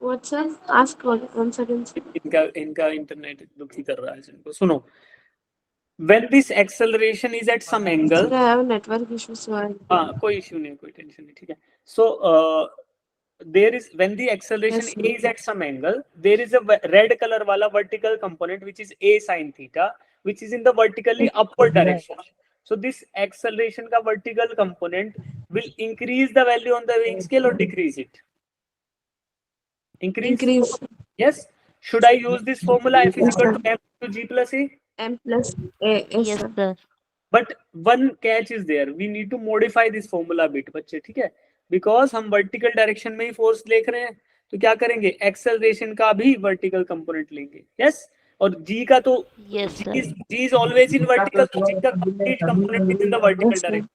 What sir? Ask once again. Sir. इनका इंटरनेट दुखी कर रहा है इनको। सुनो, when this acceleration is at some angle, Sir, I have a network issue, so हाँ कोई इश्यू नहीं, कोई टेंशन नहीं, ठीक है। So there is, when the acceleration Yes, sir. is at some angle, there is a red color वाला vertical component which is a sin theta, which is in the vertically upward direction. So this acceleration का vertical component will increase the value on the weighing scale or decrease it? Increase. Yes. Should I use this formula F is Yes, equal sir. to m to g plus a? M plus A. Yes, Yes, sir. sir. But one catch is there, we need to modify this formula bit बच्चे, ठीक है, because हम vertical direction में ही force देख रहे हैं, तो क्या करेंगे, acceleration का भी vertical component लेंगे, yes, और g का तो Yes, sir. g is always in vertical, तो g का complete component is in the vertical Yes, sir. direction,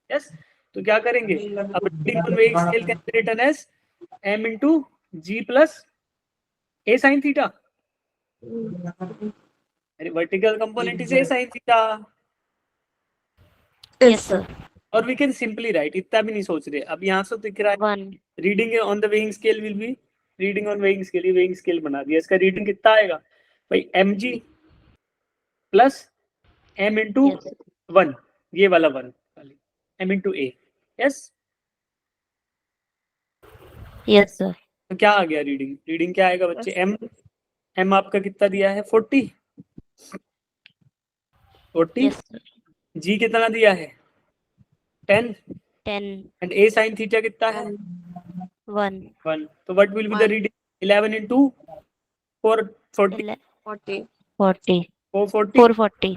yes, तो क्या करेंगे, अब reading on weighing scale can be written as m into g plus a sin theta, vertical component is a sin theta, Yes, sir. और we can simply write, इतना भी नहीं सोच रहे, अब यहाँ से दिख रहा है 1. Reading on the weighing scale will be, reading on weighing scale, weighing scale बना दिया, इसका रीडिंग कितना आएगा भाई, mg plus m into Yes, sir. 1, ये वाला 1 m into a, yes. Yes, sir. तो क्या आ गया रीडिंग, रीडिंग क्या आएगा बच्चे, m आपका कितना दिया है 40, Yes, sir. g कितना दिया है 10, 10. एंड a sin थीटा कितना है 1. 1, तो what will be the 1. Reading, 11 into 440, 40. 40. 440, 440.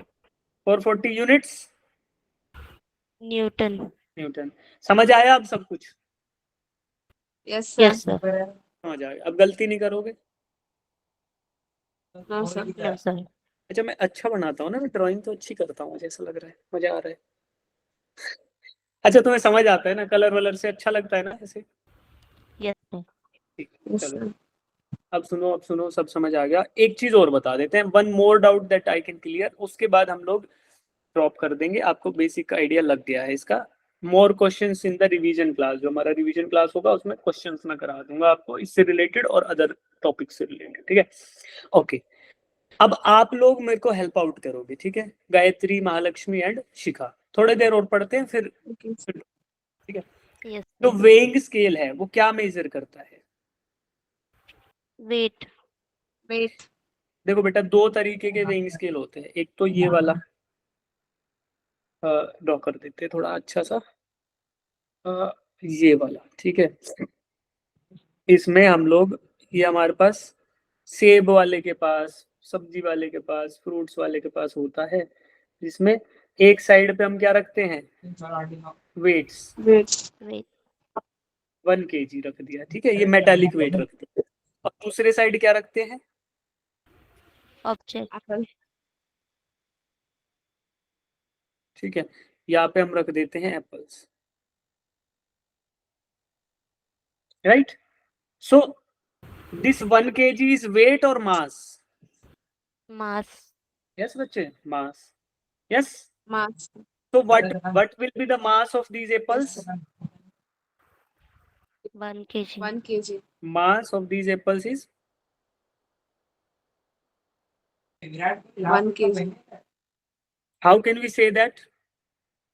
440 units Newton. Newton. समझ आया अब सब कुछ? Yes, sir. Yes, sir. समझ आ गया, अब गलती नहीं करोगे? No, sir. No, sir. अच्छा, मैं अच्छा बनाता हूँ ना, मैं ड्राइंग तो अच्छी करता हूँ, मुझे ऐसा लग रहा है, मजा आ रहा है। अच्छा, तुम्हें समझ आता है ना, कलर वलर से अच्छा लगता है ना ऐसे? Yes, sir. ठीक, Yes, चलो sir. अब सुनो, सब समझ आ गया। एक चीज और बता देते हैं, one more doubt that I can clear, उसके बाद हम लोग ड्रॉप कर देंगे, आपको बेसिक आइडिया लग गया है इसका। More questions in the revision class, जो हमारा रिवीजन क्लास होगा उसमें क्वेश्चंस मैं करा दूंगा आपको इससे रिलेटेड और अदर टॉपिक से रिलेटेड, ठीक है, ओके। अब आप लोग मेरे को हेल्प आउट करोगे, ठीक है, गायत्री, महालक्ष्मी एंड शिखा, थोड़ी देर और पढ़ते हैं फिर, Okay. ठीक है। Yes, तो sir. वेइंग स्केल है वो क्या मेजर करता है? Weight. Wait. देखो बेटा, दो तरीके के वेइंग स्केल होते हैं, एक तो ये वाला, ड्रॉ कर देते हैं थोड़ा अच्छा सा, ये वाला, ठीक है, इसमें हम लोग, ये हमारे पास सेब वाले के पास, सब्जी वाले के पास, फ्रूट्स वाले के पास होता है, जिसमें एक साइड पे हम क्या रखते हैं, वेट्स, Wait. Weight. 1 kg रख दिया, ठीक है, ये मेटालिक वेट रखते हैं, और दूसरे साइड क्या रखते हैं, Object. Apple. ठीक है, यहाँ पे हम रख देते हैं apples, right. So this 1 kg is weight और मास? Mass. यस बच्चे, mass, yes. Mass. So what will be the mass of these apples? 1 kg. 1 kg. Mass of these apples is 1 kg. how can we say that?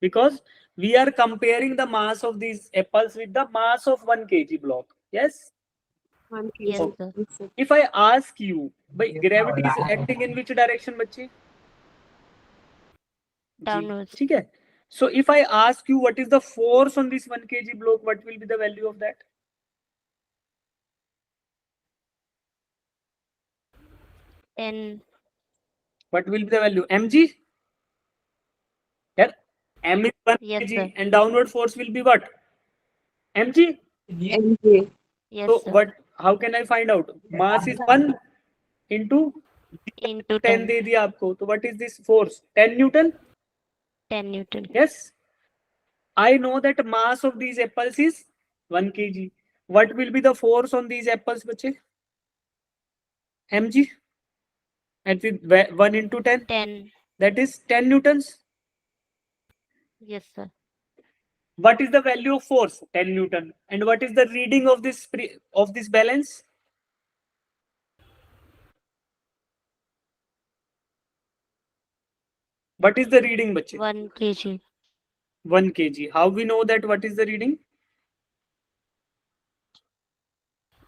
Because we are comparing the mass of these apples with the mass of 1 kg block. Yes. 1 kg. Yes, sir. Yes, sir. If I ask you, by gravity is acting in which direction, बच्चे? Downwards. ठीक है. So if I ask you what is the force on this 1 kg block, what will be the value of that? 10. What will be the value? mg? Yeah. M is 1 Yes, kg sir. and downward force will be what? mg? mg. Yes, So sir. what? How can I find out? Mass is 1 into Into 10 10. दे दिया आपको, तो what is this force? 10 Newton? 10 Newton. Yes. I know that mass of these apples is 1 kg. What will be the force on these apples, बच्चे? mg? At the 1 into 10? 10. That is 10 newtons. Yes, sir. What is the value of force? 10 newton. And what is the reading of this balance? What is the reading, bache? 1 kg. 1 kg. How we know that what is the reading?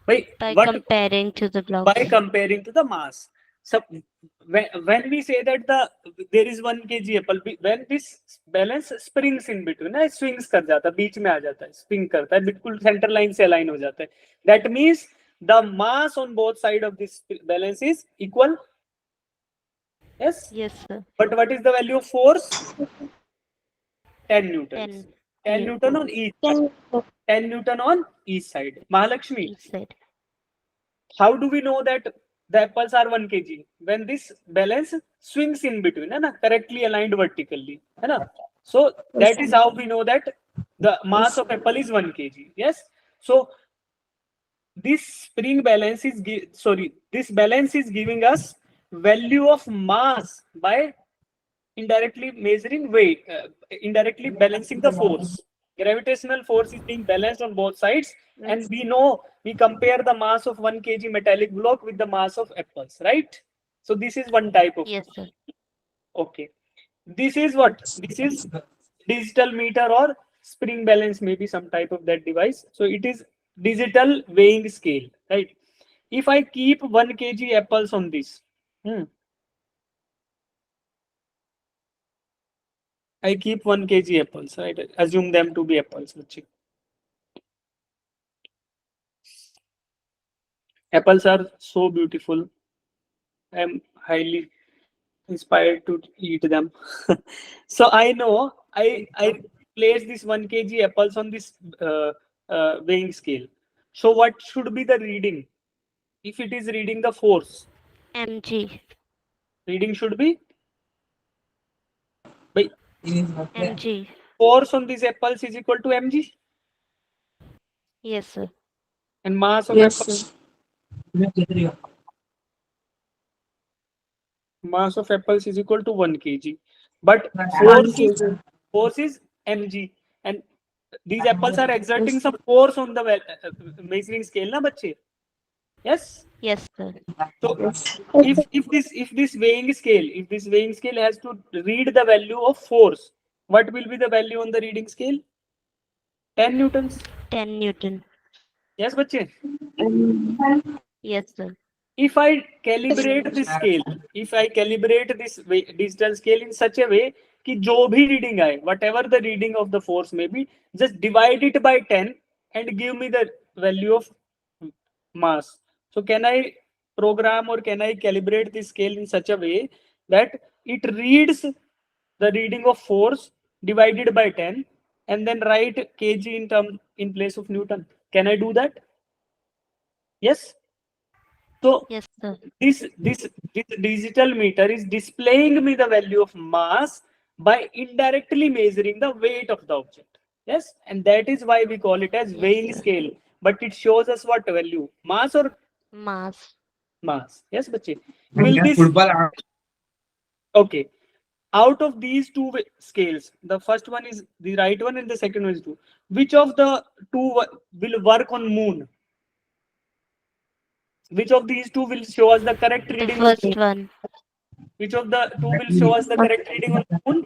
By comparing to the blocks. By comparing to the mass. So when we say that there is 1 kg apple, when this balance springs in between, ना swings कर जाता है, बीच में आ जाता है, spring करता है, बिल्कुल center line से align हो जाता है. That means the mass on both sides of this balance is equal. Yes. Yes, sir. But what is the value of force? 10 newtons. 10 Yes. Newton on each. 10 Newton on each side. Mahalakshmi, Each side. how do we know that the apples are 1 kg? When this balance swings in between, है ना, correctly aligned vertically, है ना? So that is how we know that the mass of apple is 1 kg. Yes. So this spring balance is this balance is giving us value of mass by indirectly measuring weight, indirectly balancing the force. Gravitational force is being balanced on both sides, and we know we compare the mass of 1 kg metallic block with the mass of apples, right? So this is one type of. Yes, sir. Okay. This is what? This is digital meter or spring balance, maybe some type of that device. So it is digital weighing scale, right? If I keep 1 kg apples on this, I keep 1 kg apples, right? Assume them to be apples. Apples are so beautiful. I am highly inspired to eat them. So I know I place this 1 kg apples on this weighing scale. So what should be the reading? If it is reading the force, mg. reading should be by mg. force on these apples is equal to mg. Yes, sir. And mass of Yes, apples, sir. mass of apples is equal to 1 kg. But 1 kg. force is mg, and these apples are exerting some force on the measuring scale, na bache? Yes. Yes, sir. So if this weighing scale has to read the value of force, what will be the value on the reading scale? 10 newtons. 10 Newton. Yes, bache? Yes, sir. If I calibrate this scale, if I calibrate this digital scale in such a way कि जो भी reading आए, whatever the reading of the force may be, just divide it by 10 and give me the value of mass. So can I program or can I calibrate this scale in such a way that it reads the reading of force divided by 10 and then write kg in place of Newton? Can I do that? Yes. So Yes, sir. this digital meter is displaying me the value of mass by indirectly measuring the weight of the object. Yes, and that is why we call it as weighing scale. But it shows us what value? Mass or Mass. mass? Yes, bache. Will this? Okay. Out of these two scales, the first one is the right one and the second one is two. Which of the two will work on moon? Which of these two will show us the correct The reading? first one. Which of the two will show us the correct reading on the moon?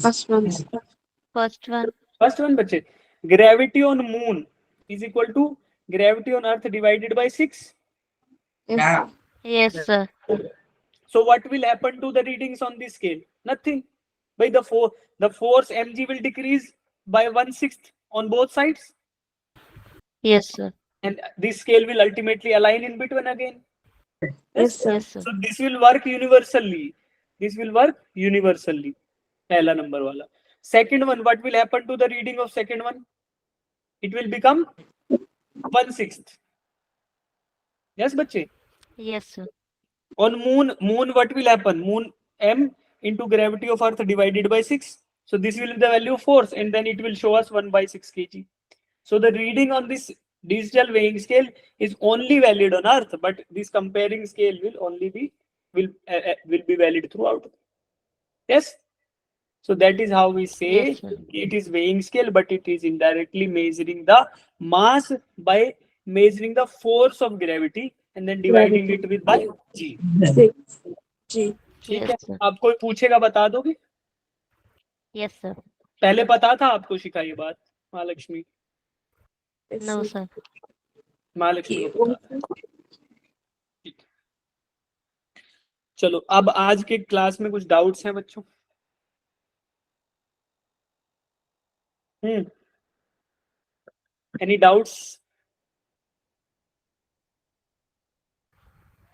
First one. First one. First one, bache. Gravity on moon is equal to gravity on earth divided by 6. Yes. Yes, sir. So what will happen to the readings on this scale? Nothing. By the force mg will decrease by 1/6 on both sides. Yes, sir. And this scale will ultimately align in between again. Yes, sir. Yes, sir. So this will work universally. This will work universally. Pehla number wala. Second one, what will happen to the reading of second one? It will become 1/6. Yes, bache. Yes, sir. On moon, what will happen? Moon m into gravity of earth divided by 6. So this will be the value of force, and then it will show us 1/6 kg. So the reading on this digital weighing scale is only valid on earth, but this comparing scale will only be valid throughout. Yes. So that is how we say Yes, sir. it is weighing scale, but it is indirectly measuring the mass by measuring the force of gravity and then dividing it with by g. 6 g. ठीक है, Yes, sir. आप कोई पूछेगा बता दोगे? Yes, sir. पहले पता था आपको सिखा ये बात महालक्ष्मी? No, sir. महालक्ष्मी को पता था। ठीक है। चलो अब आज के क्लास में कुछ डाउट्स हैं बच्चों? Any doubts?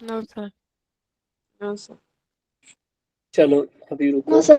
No, sir. No, sir. चलो अभी रुको। No, sir.